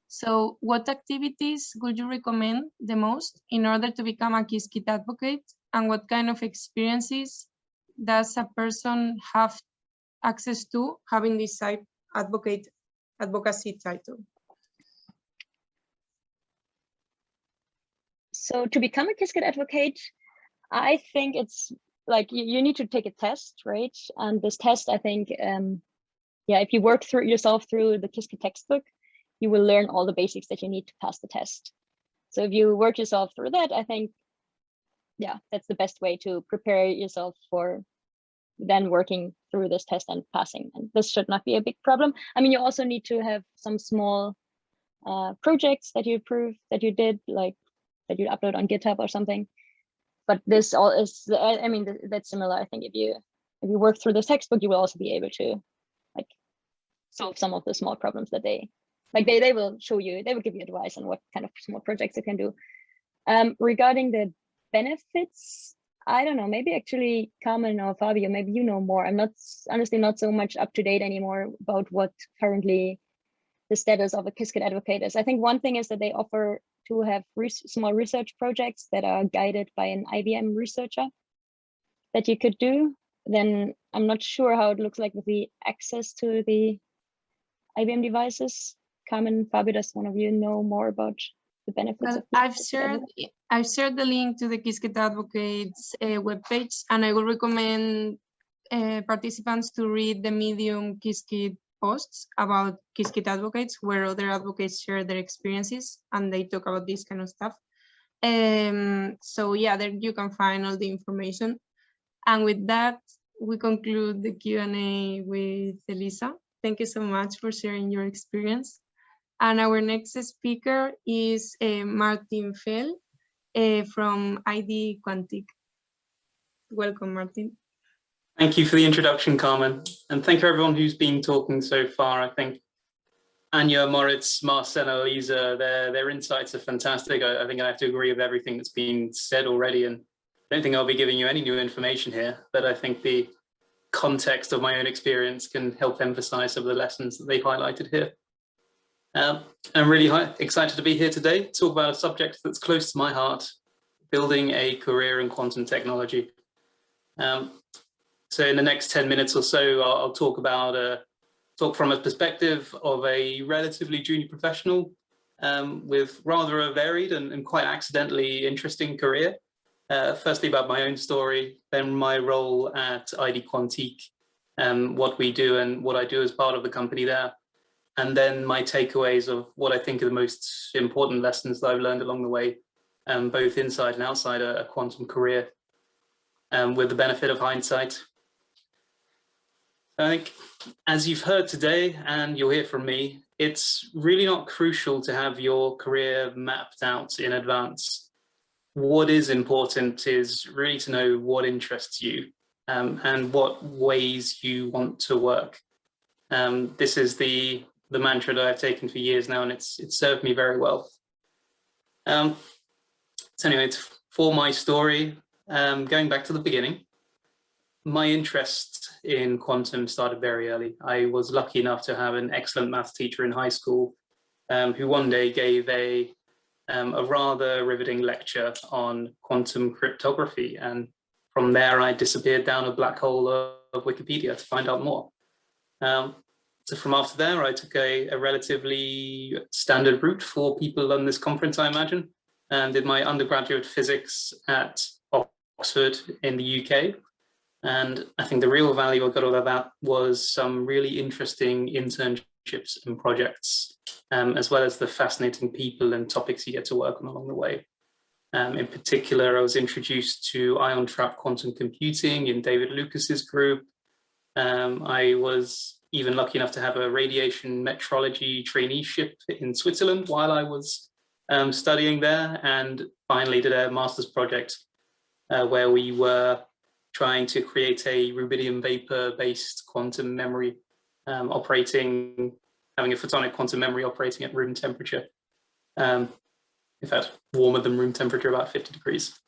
Speaker 6: So what activities would you recommend the most in order to become a KissKid advocate? And what kind of experiences does a person have access to having this advocacy title?
Speaker 7: So to become a KissKid advocate, I think it's like you need to take a test, right? And this test, I think, yeah, if you work through yourself through the KissKid textbook, you will learn all the basics that you need to pass the test. So if you work yourself through that, I think, yeah, that's the best way to prepare yourself for then working through this test and passing. And this should not be a big problem. I mean, you also need to have some small projects that you prove that you did, like that you upload on GitHub or something. But this all is, I mean, that's similar. I think if you work through this textbook, you will also be able to like solve some of the small problems that they will show you, they will give you advice on what kind of small projects you can do. Regarding the benefits, I don't know, maybe actually Carmen or Fabio, maybe you know more. I'm not, honestly, not so much up to date anymore about what currently the status of a KissKid advocate is. I think one thing is that they offer to have small research projects that are guided by an IBM researcher that you could do. Then I'm not sure how it looks like with the access to the IBM devices. Carmen, Fabio, does one of you know more about the benefits?
Speaker 6: Well, I've shared the link to the KissKid Advocates webpage, and I will recommend participants to read the Medium KissKid posts about KissKid advocates, where other advocates share their experiences and they talk about this kind of stuff. So yeah, there you can find all the information. And with that, we conclude the Q&A with Elisa. Thank you so much for sharing your experience. And our next speaker is Martin Fell from IBM Quantum. Welcome, Martin.
Speaker 8: Thank you for the introduction, Carmen. And thank you everyone who's been talking so far. I think Anya, Moritz, Marcel, Elisa, their insights are fantastic. I think I have to agree with everything that's been said already. And I don't think I'll be giving you any new information here, but I think the context of my own experience can help emphasize some of the lessons that they've highlighted here. I'm really excited to be here today to talk about a subject that's close to my heart, building a career in quantum technology. So in the next 10 minutes or so, I'll talk from a perspective of a relatively junior professional with rather a varied and quite accidentally interesting career. Firstly, about my own story, then my role at IBM Quantum, what we do and what I do as part of the company there. And then my takeaways of what I think are the most important lessons that I've learned along the way, both inside and outside a quantum career, with the benefit of hindsight. I think, as you've heard today, and you'll hear from me, it's really not crucial to have your career mapped out in advance. What is important is really to know what interests you and what ways you want to work. This is the mantra that I've taken for years now, and it's served me very well. So anyway, for my story, going back to the beginning, my interest in quantum started very early. I was lucky enough to have an excellent maths teacher in high school who one day gave a rather riveting lecture on quantum cryptography. And from there, I disappeared down a black hole of Wikipedia to find out more. So from after there, I took a relatively standard route for people on this conference, I imagine, and did my undergraduate physics at Oxford in the UK. And I think the real value I got out of that was some really interesting internships and projects, as well as the fascinating people and topics you get to work on along the way. In particular, I was introduced to ion trap quantum computing in David Lucas's group. I was even lucky enough to have a radiation metrology traineeship in Switzerland while I was studying there, and finally did a master's project where we were trying to create a rubidium vapor-based quantum memory having a photonic quantum memory operating at room temperature. In fact, warmer than room temperature, about 50 degrees.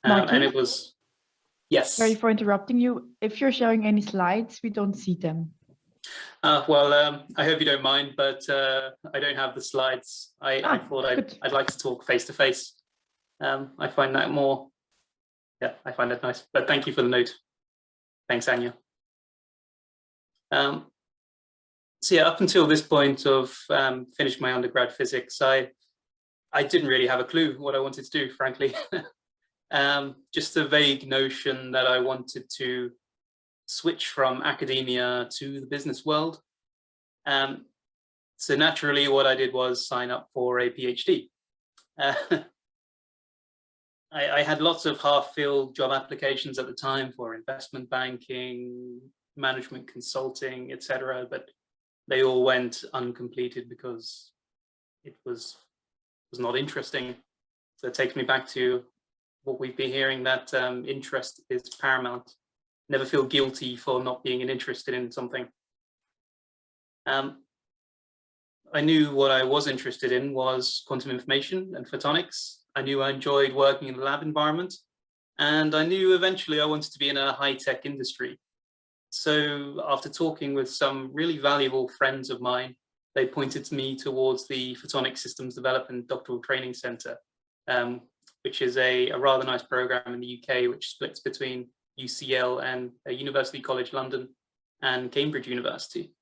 Speaker 8: And it was, yes.
Speaker 3: Sorry for interrupting you. If you're sharing any slides, we don't see them.
Speaker 8: Well, I hope you don't mind, but I don't have the slides. I thought I'd like to talk face to face. I find that more, yeah, I find that nice. But thank you for the note. Thanks, Anya. So yeah, up until this point of finished my undergrad physics, I didn't really have a clue what I wanted to do, frankly. Just a vague notion that I wanted to switch from academia to the business world. So naturally, what I did was sign up for a PhD. I had lots of half-filled job applications at the time for investment banking, management consulting, etc., but they all went uncompleted because it was not interesting. So it takes me back to what we've been hearing, that interest is paramount. Never feel guilty for not being interested in something. I knew what I was interested in was quantum information and photonics. I knew I enjoyed working in the lab environment, and I knew eventually I wanted to be in a high-tech industry. So after talking with some really valuable friends of mine, they pointed me towards the Photonic Systems Development Doctoral Training Center, which is a rather nice program in the UK, which splits between UCL and University College London and Cambridge University.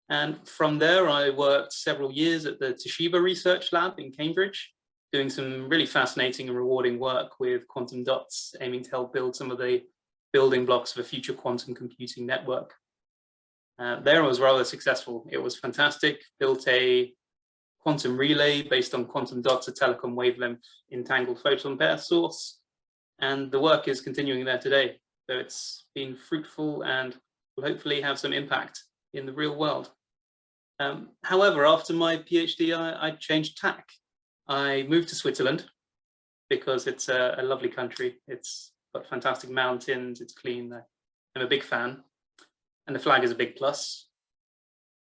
Speaker 8: And from there, I worked several years at the Toshiba Research Lab in Cambridge, doing some really fascinating and rewarding work with quantum dots, aiming to help build some of the building blocks of a future quantum computing network. There I was rather successful. It was fantastic, built a quantum relay based on quantum dots, a telecom wavelength entangled photon pair source. And the work is continuing there today. So it's been fruitful and will hopefully have some impact in the real world. However, after my PhD, I changed tack. I moved to Switzerland because it's a lovely country. It's got fantastic mountains, it's clean. I'm a big fan, and the flag is a big plus.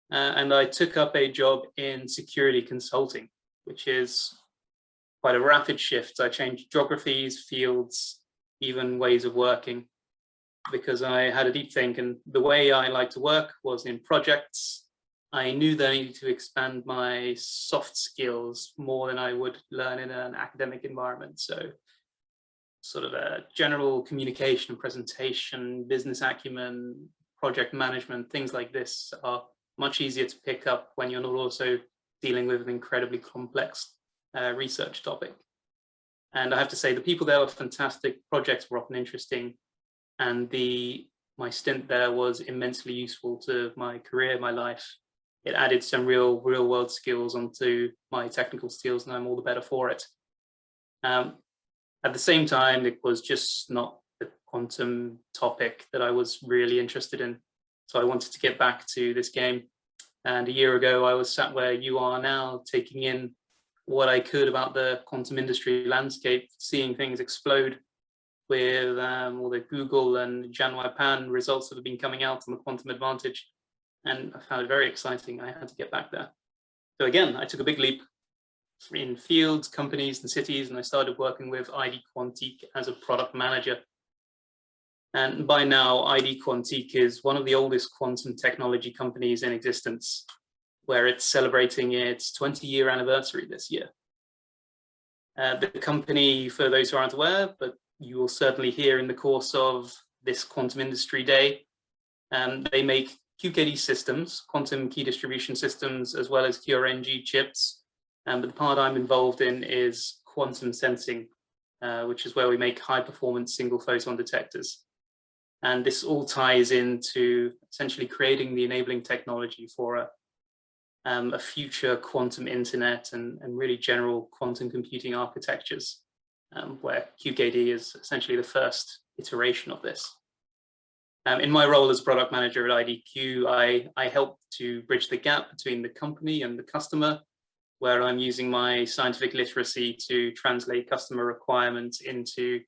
Speaker 8: And I took up a job in security consulting, which is quite a rapid shift. I changed geographies, fields, even ways of working, because I had a deep think, and the way I like to work was in projects. I knew that I needed to expand my soft skills more than I would learn in an academic environment. So sort of a general communication, presentation, business acumen, project management, things like this are much easier to pick up when you're not also dealing with an incredibly complex research topic. And I have to say, the people there were fantastic, projects were often interesting, and my stint there was immensely useful to my career, my life. It added some real world skills onto my technical skills, and I'm all the better for it. At the same time, it was just not the quantum topic that I was really interested in. So I wanted to get back to this game. And a year ago, I was sat where you are now, taking in what I could about the quantum industry landscape, seeing things explode with all the Google and Jianwei Pan results that have been coming out on the quantum advantage. And I found it very exciting. I had to get back there. So again, I took a big leap in fields, companies, and cities, and I started working with ID Quantique as a product manager. And by now, ID Quantique is one of the oldest quantum technology companies in existence, where it's celebrating its 20-year anniversary this year. The company, for those who aren't aware, but you will certainly hear in the course of this Quantum Industry Day, they make QKD systems, quantum key distribution systems, as well as QRNG chips. But the part I'm involved in is quantum sensing, which is where we make high-performance single photon detectors. And this all ties into essentially creating the enabling technology for a future quantum internet and really general quantum computing architectures, where QKD is essentially the first iteration of this. In my role as product manager at IDQ, I help to bridge the gap between the company and the customer, where I'm using my scientific literacy to translate customer requirements into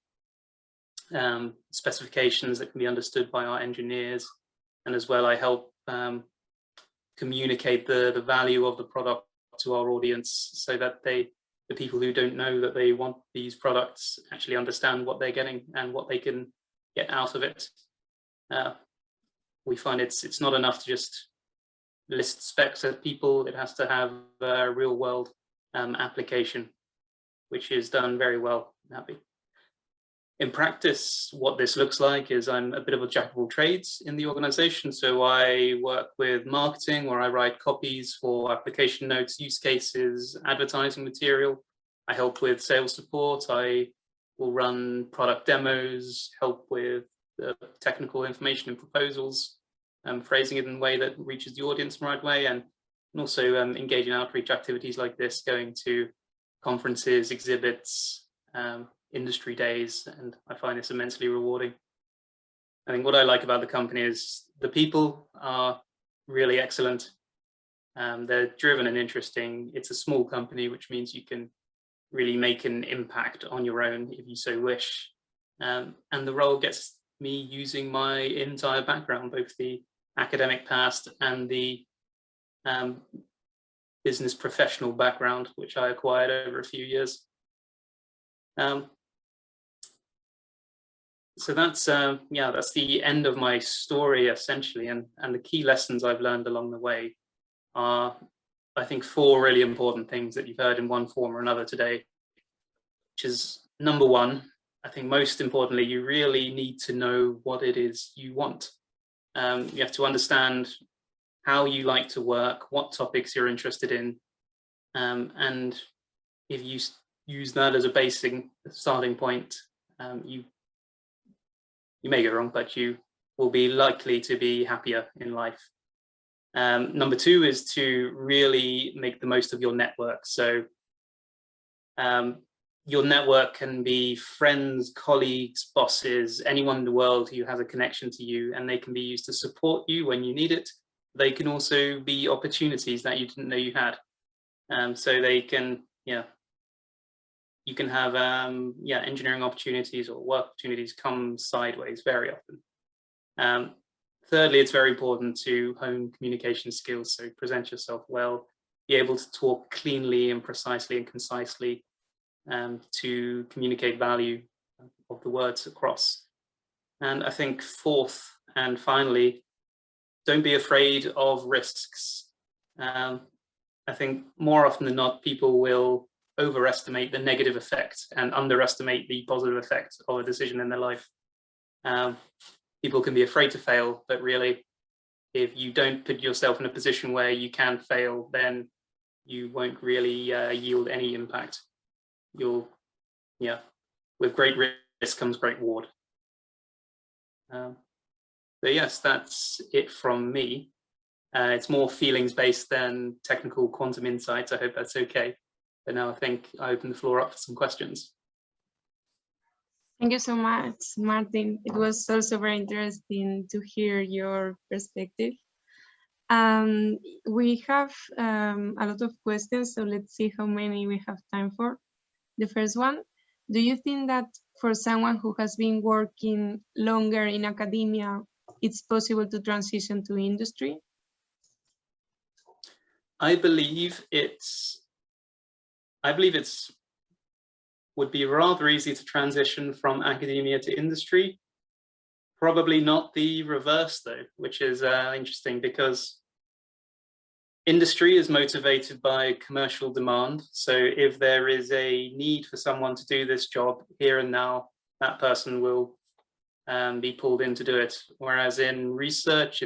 Speaker 8: specifications that can be understood by our engineers. And as well, I help communicate the value of the product to our audience, so that the people who don't know that they want these products actually understand what they're getting and what they can get out of it. we find it's not enough to just list specs of people. It has to have a real world application, which is done very well. I'm happy. In practice, what this looks like is I'm a bit of a jack of all trades in the organization. So I work with marketing, where I write copies for application notes, use cases, advertising material. I help with sales support. I will run product demos, help with the technical information and proposals, phrasing it in a way that reaches the audience in the right way, and also engage in outreach activities like this, going to conferences, exhibits, industry days, and I find this immensely rewarding. I think what I like about the company is the people are really excellent. They're driven and interesting. It's a small company, which means you can really make an impact on your own if you so wish. And the role gets me using my entire background, both the academic past and the business professional background, which I acquired over a few years. So that's the end of my story essentially, and the key lessons I've learned along the way are, I think, 4 really important things that you've heard in one form or another today, which is number 1, I think most importantly, you really need to know what it is you want. You have to understand how you like to work, what topics you're interested in, and if you use that as a basic starting point, you may go wrong, but you will be likely to be happier in life. Number 2 is to really make the most of your network. So your network can be friends, colleagues, bosses, anyone in the world who has a connection to you, and they can be used to support you when you need it. They can also be opportunities that you didn't know you had. So they can, you can have engineering opportunities or work opportunities come sideways very often. Thirdly, it's very important to hone communication skills. So present yourself well, be able to talk cleanly and precisely and concisely, to communicate value of the words across. And I think 4th and finally, don't be afraid of risks. I think more often than not, people will overestimate the negative effect and underestimate the positive effect of a decision in their life. People can be afraid to fail, but really, if you don't put yourself in a position where you can fail, then you won't really yield any impact. With great risk comes great reward. But yes, that's it from me. It's more feelings based than technical quantum insights. I hope that's okay. But now I think I open the floor up for some questions.
Speaker 6: Thank you so much, Martin. It was also very interesting to hear your perspective. We have a lot of questions, so let's see how many we have time for. The first one, do you think that for someone who has been working longer in academia, it's possible to transition to industry?
Speaker 8: I believe would be rather easy to transition from academia to industry. Probably not the reverse though, which is interesting, because industry is motivated by commercial demand. So if there is a need for someone to do this job here and now, that person will be pulled in to do it. Whereas in research,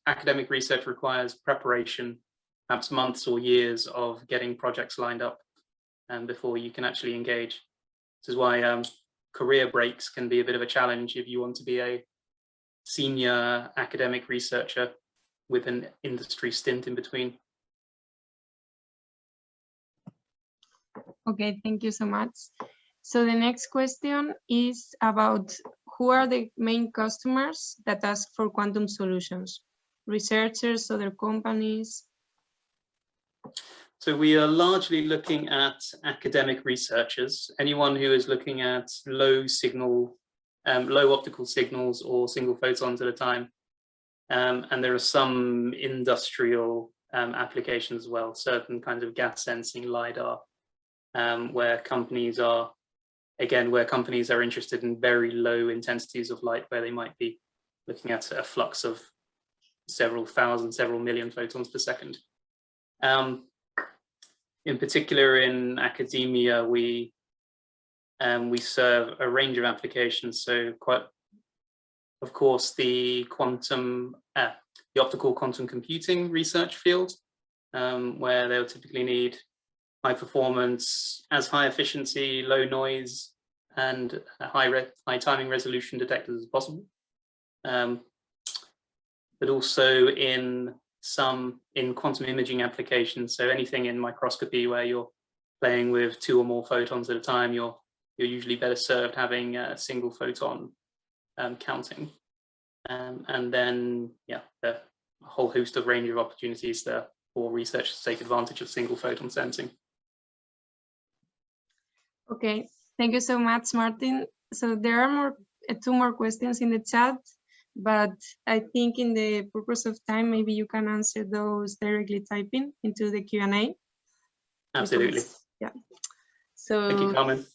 Speaker 8: academic research requires preparation, perhaps months or years of getting projects lined up before you can actually engage. This is why career breaks can be a bit of a challenge if you want to be a senior academic researcher with an industry stint in between.
Speaker 6: Okay, thank you so much. So the next question is about who are the main customers that ask for quantum solutions? Researchers, other companies?
Speaker 8: So we are largely looking at academic researchers, anyone who is looking at low optical signals or single photons at a time. And there are some industrial applications as well, certain kinds of gas sensing, LiDAR, where companies are interested in very low intensities of light, where they might be looking at a flux of several thousand, several million photons per second. In particular, in academia, we serve a range of applications. So of course, the optical quantum computing research field, where they'll typically need high performance, as high efficiency, low noise, and high timing resolution detectors as possible. But also in quantum imaging applications, so anything in microscopy where you're playing with 2 or more photons at a time, you're usually better served having a single photon counting. And then, yeah, a whole host of range of opportunities there for researchers to take advantage of single photon sensing.
Speaker 6: Okay, thank you so much, Martin. So there are 2 more questions in the chat, but I think in the purpose of time, maybe you can answer those directly typing into the Q&A.
Speaker 8: Absolutely.
Speaker 6: Yeah. So
Speaker 8: thank you, Carmen.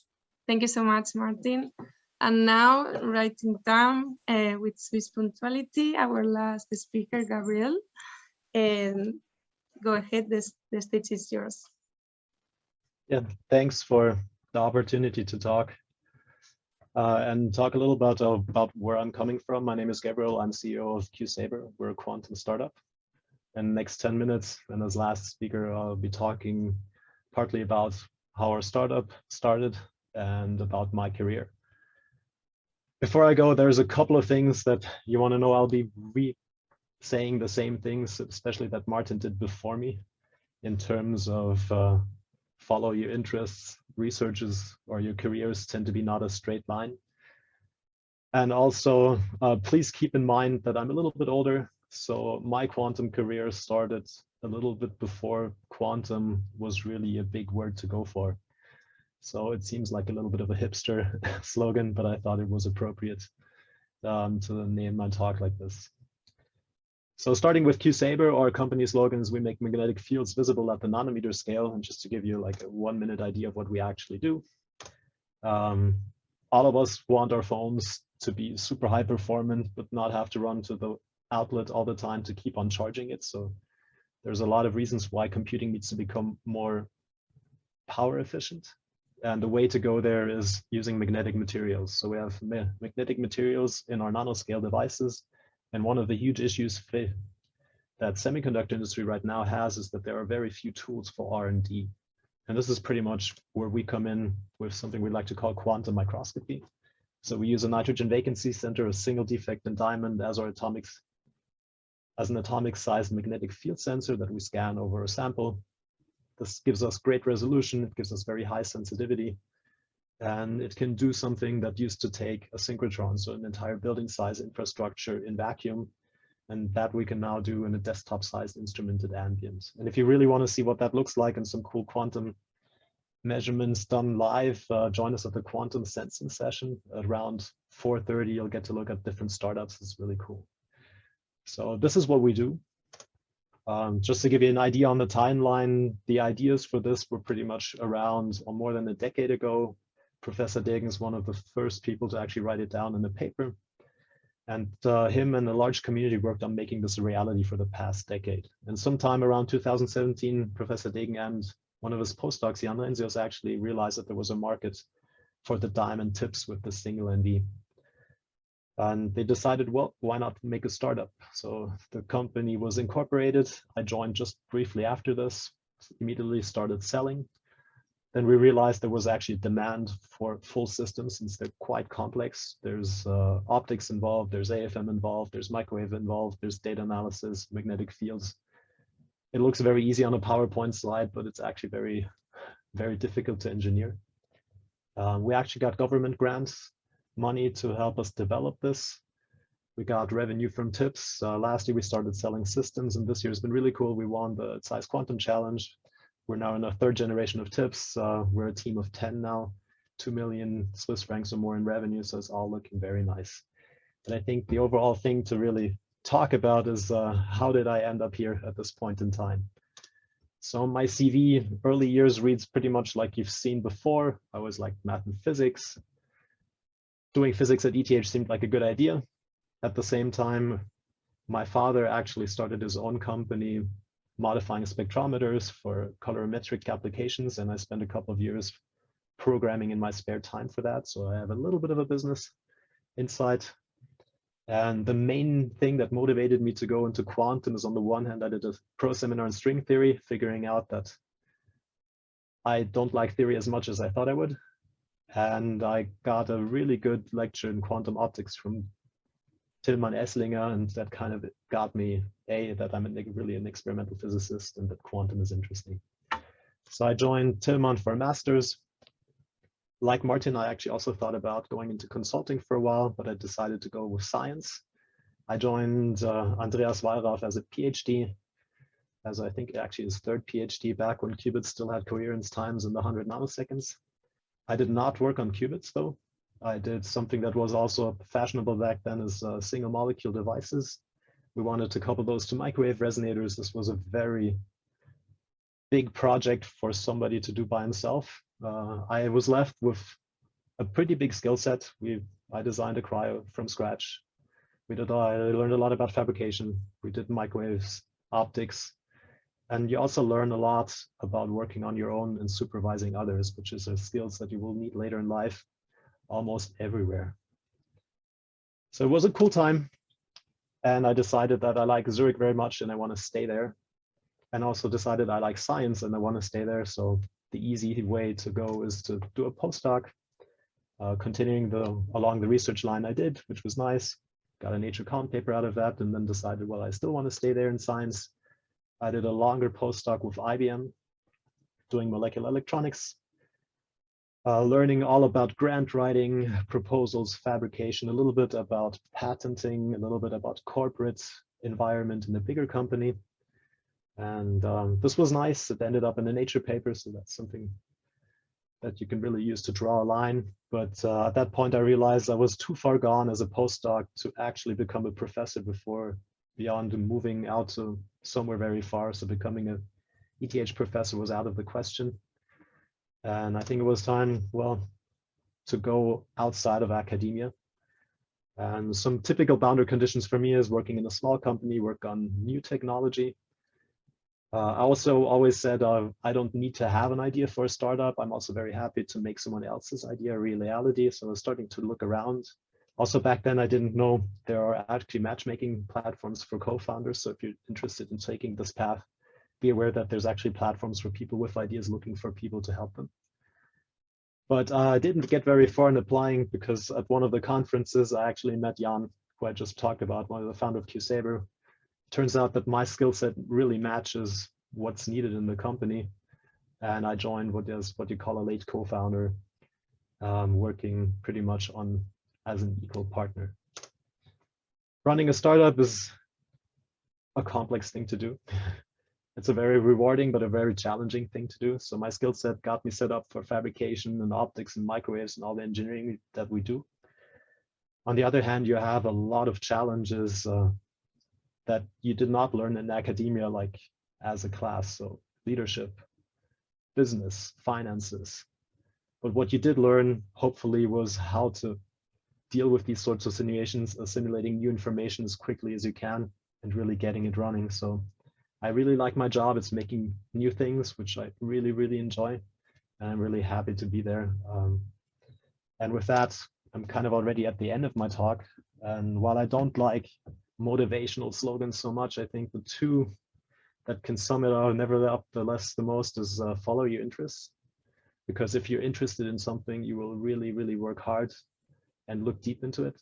Speaker 6: Thank you so much, Martin. And now, writing down with Swiss punctuality, our last speaker, Gabriel. And go ahead, the stage is yours.
Speaker 9: Yeah, thanks for the opportunity to talk and talk a little about where I'm coming from. My name is Gabriel. I'm CEO of QSaber. We're a quantum startup. In the next 10 minutes, and as last speaker, I'll be talking partly about how our startup started and about my career. Before I go, there's a couple of things that you want to know. I'll be saying the same things, especially that Martin did before me, in terms of follow your interests. Researches or your careers tend to be not a straight line. And also, please keep in mind that I'm a little bit older, so my quantum career started a little bit before quantum was really a big word to go for. So it seems like a little bit of a hipster slogan, but I thought it was appropriate to name my talk like this. So starting with QSaber, our company slogan is we make magnetic fields visible at the nanometer scale. And just to give you like a 1-minute idea of what we actually do. All of us want our phones to be super high performant, but not have to run to the outlet all the time to keep on charging it. So there's a lot of reasons why computing needs to become more power efficient. And the way to go there is using magnetic materials. So we have magnetic materials in our nanoscale devices. And one of the huge issues that semiconductor industry right now has is that there are very few tools for R&D. And this is pretty much where we come in with something we like to call quantum microscopy. So we use a nitrogen vacancy center, a single defect in diamond as an atomic sized magnetic field sensor that we scan over a sample. This gives us great resolution. It gives us very high sensitivity. And it can do something that used to take a synchrotron, so an entire building size infrastructure in vacuum. And that we can now do in a desktop sized instrument at ambient. And if you really want to see what that looks like and some cool quantum measurements done live, join us at the quantum sensing session at around 4:30. You'll get to look at different startups. It's really cool. So this is what we do. Just to give you an idea on the timeline, the ideas for this were pretty much around more than a decade ago. Professor Degen is one of the first people to actually write it down in a paper. And him and a large community worked on making this a reality for the past decade. And sometime around 2017, Professor Degen and one of his postdocs, Jan Renzius, actually realized that there was a market for the diamond tips with the single ND. And they decided, well, why not make a startup? So the company was incorporated. I joined just briefly after this, immediately started selling. Then we realized there was actually demand for full systems since they're quite complex. There's optics involved, there's AFM involved, there's microwave involved, there's data analysis, magnetic fields. It looks very easy on a PowerPoint slide, but it's actually very, very difficult to engineer. We actually got government grants, money to help us develop this. We got revenue from tips. Last year we started selling systems, and this year has been really cool. We won the Size Quantum Challenge. We're now in a 3rd generation of tips. We're a team of 10 now, 2 million Swiss francs or more in revenue. So it's all looking very nice. And I think the overall thing to really talk about is how did I end up here at this point in time? So my CV, early years reads pretty much like you've seen before. I was like math and physics. Doing physics at ETH seemed like a good idea. At the same time, my father actually started his own company modifying spectrometers for colorimetric applications, and I spent a couple of years programming in my spare time for that. So I have a little bit of a business insight. And the main thing that motivated me to go into quantum is, on the one hand, I did a pro seminar on string theory, figuring out that I don't like theory as much as I thought I would. And I got a really good lecture in quantum optics from Tilman Esslinger, and that kind of got me, that I'm really an experimental physicist and that quantum is interesting. So I joined Tilman for a master's. Like Martin, I actually also thought about going into consulting for a while, but I decided to go with science. I joined Andreas Wallraff as a PhD, as I think actually his third PhD, back when qubits still had coherence times in the 100 nanoseconds. I did not work on qubits though. I did something that was also fashionable back then, as single molecule devices. We wanted to couple those to microwave resonators. This was a very big project for somebody to do by himself. I was left with a pretty big skill set. I designed a cryo from scratch. I learned a lot about fabrication. We did microwaves, optics, and you also learn a lot about working on your own and supervising others, which is a skills that you will need later in life almost everywhere. So it was a cool time, and I decided that I like Zurich very much and I want to stay there, and also decided I like science and I want to stay there. So the easy way to go is to do a postdoc, continuing along the research line I did, which was nice. Got a Nature Comp paper out of that, and then decided, well, I still want to stay there in science. I did a longer postdoc with IBM, doing molecular electronics, learning all about grant writing, proposals, fabrication, a little bit about patenting, a little bit about corporate environment in a bigger company. And this was nice. It ended up in a Nature paper, so that's something that you can really use to draw a line. But at that point, I realized I was too far gone as a postdoc to actually become a professor beyond moving out to somewhere very far. So becoming a ETH professor was out of the question. And I think it was time, well, to go outside of academia. And some typical boundary conditions for me is working in a small company, work on new technology. I also always said I don't need to have an idea for a startup. I'm also very happy to make someone else's idea a reality. So I was starting to look around. Also back then, I didn't know there are actually matchmaking platforms for co-founders. So if you're interested in taking this path, be aware that there's actually platforms for people with ideas looking for people to help them. But I didn't get very far in applying, because at one of the conferences, I actually met Jan, who I just talked about, one of the founder of QSaber. Turns out that my skill set really matches what's needed in the company. And I joined what you call a late co-founder, working pretty much as an equal partner. Running a startup is a complex thing to do. It's a very rewarding, but a very challenging thing to do. So my skill set got me set up for fabrication and optics and microwaves and all the engineering that we do. On the other hand, you have a lot of challenges that you did not learn in academia, like as a class. So leadership, business, finances. But what you did learn, hopefully, was how to deal with these sorts of situations, assimilating new information as quickly as you can and really getting it running. So I really like my job. It's making new things, which I really, really enjoy. And I'm really happy to be there. And with that, I'm kind of already at the end of my talk. And while I don't like motivational slogans so much, I think the two that can sum it up, nevertheless, the most is follow your interests. Because if you're interested in something, you will really, really work hard and look deep into it.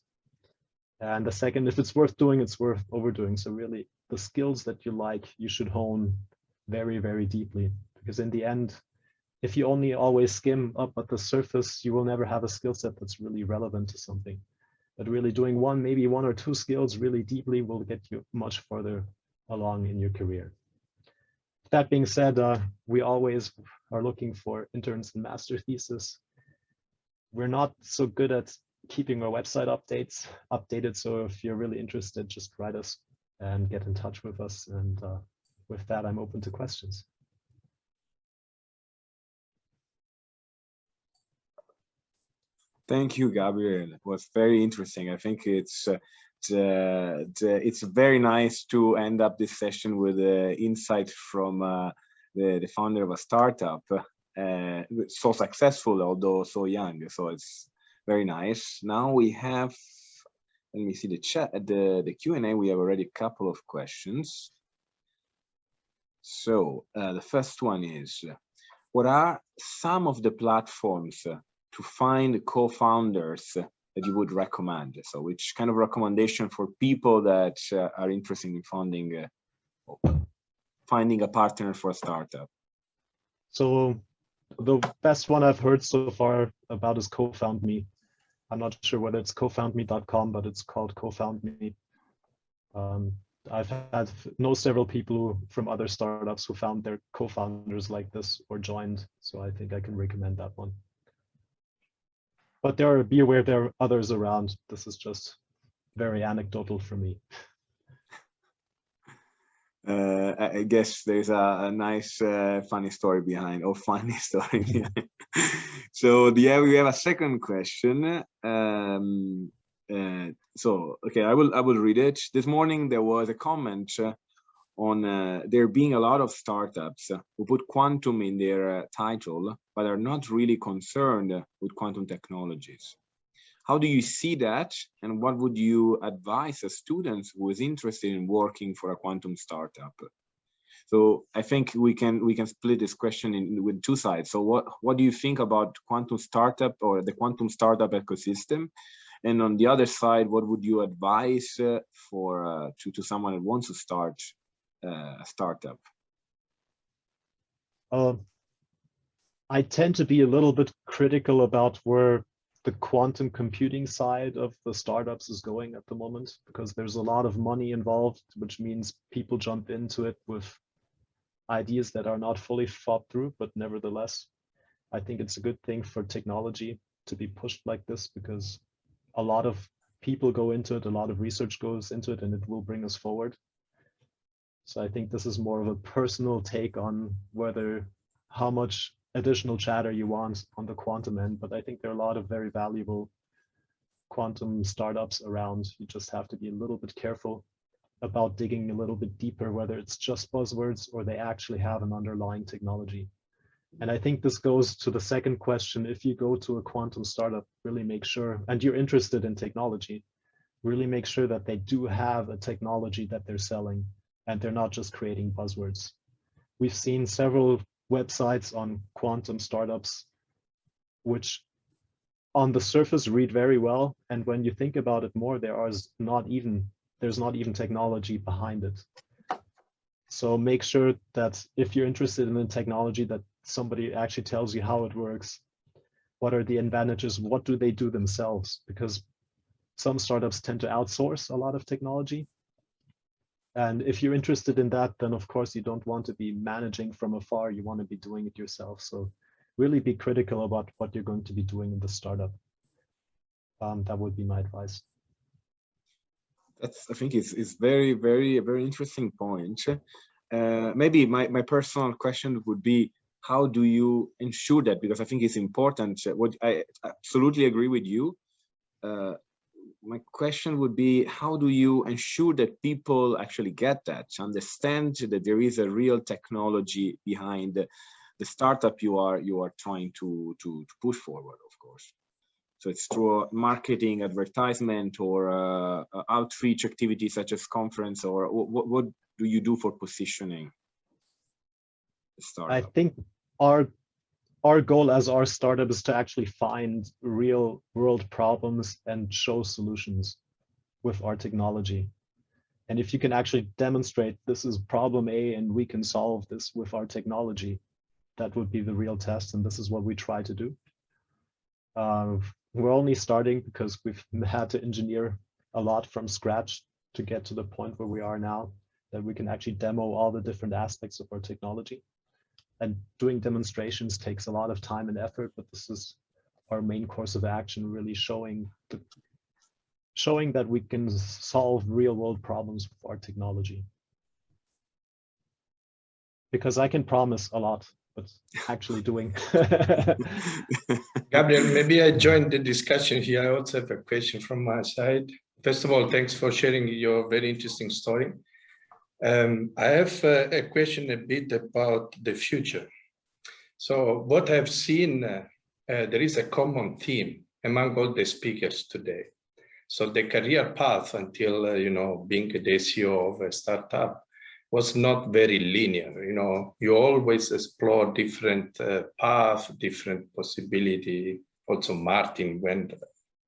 Speaker 9: And the second, if it's worth doing, it's worth overdoing. So really, the skills that you like, you should hone very, very deeply. Because in the end, if you only always skim up at the surface, you will never have a skill set that's really relevant to something. But really doing maybe one or two skills really deeply will get you much further along in your career. That being said, we always are looking for interns and master thesis. We're not so good at keeping our website updated. So if you're really interested, just write us and get in touch with us. And with that, I'm open to questions.
Speaker 1: Thank you, Gabriel. It was very interesting. I think it's it's very nice to end up this session with insight from the founder of a startup, so successful, although so young. So it's very nice. Now we have, let me see the chat, the Q&A. We have already a couple of questions. So the first one is, what are some of the platforms to find co-founders that you would recommend? So which kind of recommendation for people that are interested in finding a partner for a startup?
Speaker 9: So the best one I've heard so far about is CoFoundMe. I'm not sure whether it's cofoundme.com, but it's called CoFoundMe. I've know several people from other startups who found their co-founders like this or joined, so I think I can recommend that one. But be aware there are others around. This is just very anecdotal for me.
Speaker 1: I guess there's a nice funny story behind, or funny story behind. So yeah, we have a second question. So okay, I will read it. This morning there was a comment on there being a lot of startups who put quantum in their title, but are not really concerned with quantum technologies. How do you see that, and what would you advise a student who is interested in working for a quantum startup? So I think we can split this question with two sides. So what do you think about quantum startup or the quantum startup ecosystem? And on the other side, what would you advise to someone who wants to start a startup?
Speaker 9: I tend to be a little bit critical about where the quantum computing side of the startups is going at the moment, because there's a lot of money involved, which means people jump into it with ideas that are not fully thought through, but nevertheless, I think it's a good thing for technology to be pushed like this, because a lot of people go into it, a lot of research goes into it, and it will bring us forward. So I think this is more of a personal take on how much additional chatter you want on the quantum end, but I think there are a lot of very valuable quantum startups around. You just have to be a little bit careful about digging a little bit deeper, whether it's just buzzwords or they actually have an underlying technology. And I think this goes to the second question. If you go to a quantum startup, really make sure, and you're interested in technology, really make sure that they do have a technology that they're selling and they're not just creating buzzwords. We've seen several websites on quantum startups, which on the surface read very well. And when you think about it more, there's not even technology behind it. So make sure that if you're interested in the technology, that somebody actually tells you how it works. What are the advantages? What do they do themselves? Because some startups tend to outsource a lot of technology. And if you're interested in that, then of course you don't want to be managing from afar. You want to be doing it yourself. So really be critical about what you're going to be doing in the startup. That would be my advice.
Speaker 1: I think it's very, very, very interesting point. Maybe my personal question would be, how do you ensure that? Because I think it's important. What I absolutely agree with you. My question would be, how do you ensure that people actually get that, understand that there is a real technology behind the startup you are trying to push forward, of course. So it's through marketing, advertisement, or outreach activities such as conference, or what do you do for positioning the startup?
Speaker 9: I think our goal as our startup is to actually find real world problems and show solutions with our technology. And if you can actually demonstrate this is problem A and we can solve this with our technology, that would be the real test. And this is what we try to do. We're only starting because we've had to engineer a lot from scratch to get to the point where we are now, that we can actually demo all the different aspects of our technology. And doing demonstrations takes a lot of time and effort, but this is our main course of action, really showing that we can solve real world problems with our technology. Because I can promise a lot, but actually doing.
Speaker 4: Gabriel, maybe I joined the discussion here. I also have a question from my side. First of all, thanks for sharing your very interesting story. I have a question a bit about the future. So what I've seen, there is a common theme among all the speakers today. So the career path until, being the CEO of a startup was not very linear. You always explore different paths, different possibility. Also, Martin went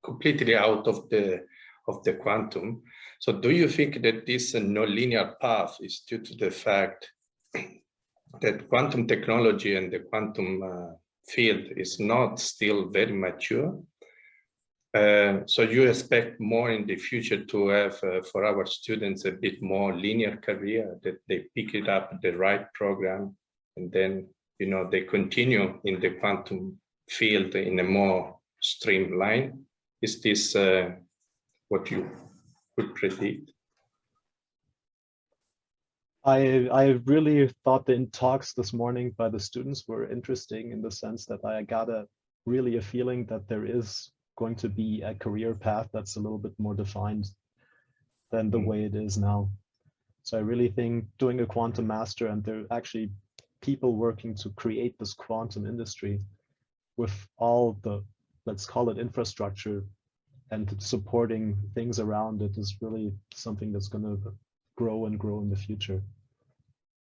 Speaker 4: completely out of the quantum. So do you think that this no linear path is due to the fact that quantum technology and the quantum field is not still very mature? So you expect more in the future to have for our students a bit more linear career, that they pick it up the right program and then they continue in the quantum field in a more streamlined? Is this what you would predict?
Speaker 9: I really thought the talks this morning by the students were interesting in the sense that I got really a feeling that there is going to be a career path that's a little bit more defined than the way it is now. So I really think doing a quantum master, and there are actually people working to create this quantum industry with all the, let's call it infrastructure, and supporting things around it is really something that's going to grow and grow in the future.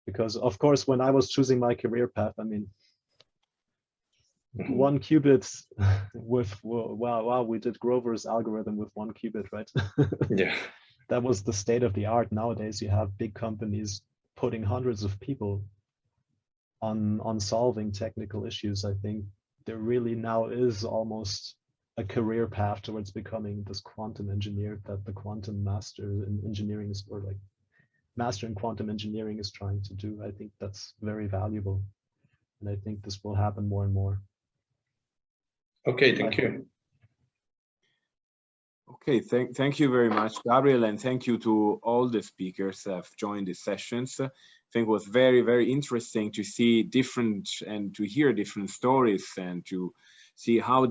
Speaker 9: Because of course, when I was choosing my career path, I mean, 1 qubit with, wow, we did Grover's algorithm with 1 qubit, right?
Speaker 4: Yeah.
Speaker 9: That was the state of the art. Nowadays, you have big companies putting hundreds of people on solving technical issues. I think there really now is almost a career path towards becoming this quantum engineer that the quantum master in engineering is, or like master in quantum engineering is trying to do. I think that's very valuable. And I think this will happen more and more.
Speaker 4: Okay, thank you.
Speaker 1: Okay, thank you very much, Gabriel, and thank you to all the speakers that have joined these sessions. I think it was very, very interesting to see different and to hear different stories and to see how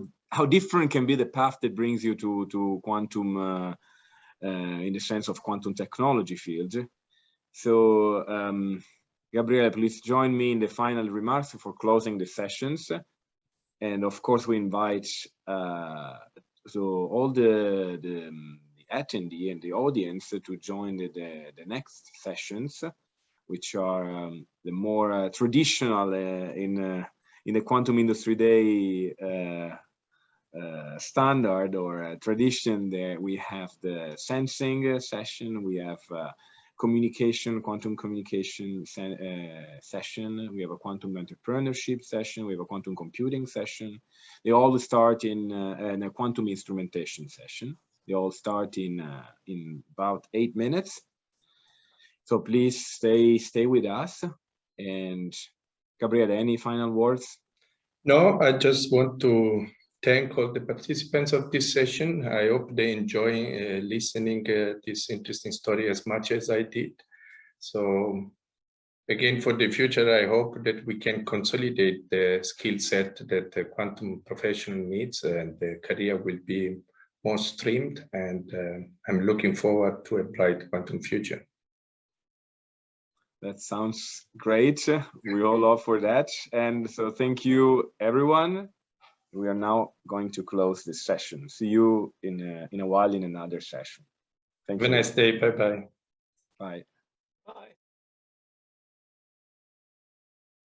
Speaker 1: different can be the path that brings you to quantum in the sense of quantum technology field. So, Gabriele, please join me in the final remarks for closing the sessions. And of course, we invite so all the attendee and the audience to join the next sessions, which are the more traditional in the quantum industry day standard or tradition. There we have the sensing session, we have communication, quantum communication session, we have a quantum entrepreneurship session, we have a quantum computing session. They all start in a quantum instrumentation session. They all start in about 8 minutes. So please stay with us. And Gabriele, any final words?
Speaker 4: No, I just want to thank all the participants of this session. I hope they enjoy listening this interesting story as much as I did. So again, for the future, I hope that we can consolidate the skill set that the quantum professional needs, and the career will be more streamed. And I'm looking forward to a bright quantum future.
Speaker 1: That sounds great. We all love for that. And so thank you, everyone. We are now going to close this session. See you in a while in another session. Thank you.
Speaker 4: Have a nice day. Bye-bye.
Speaker 1: Bye.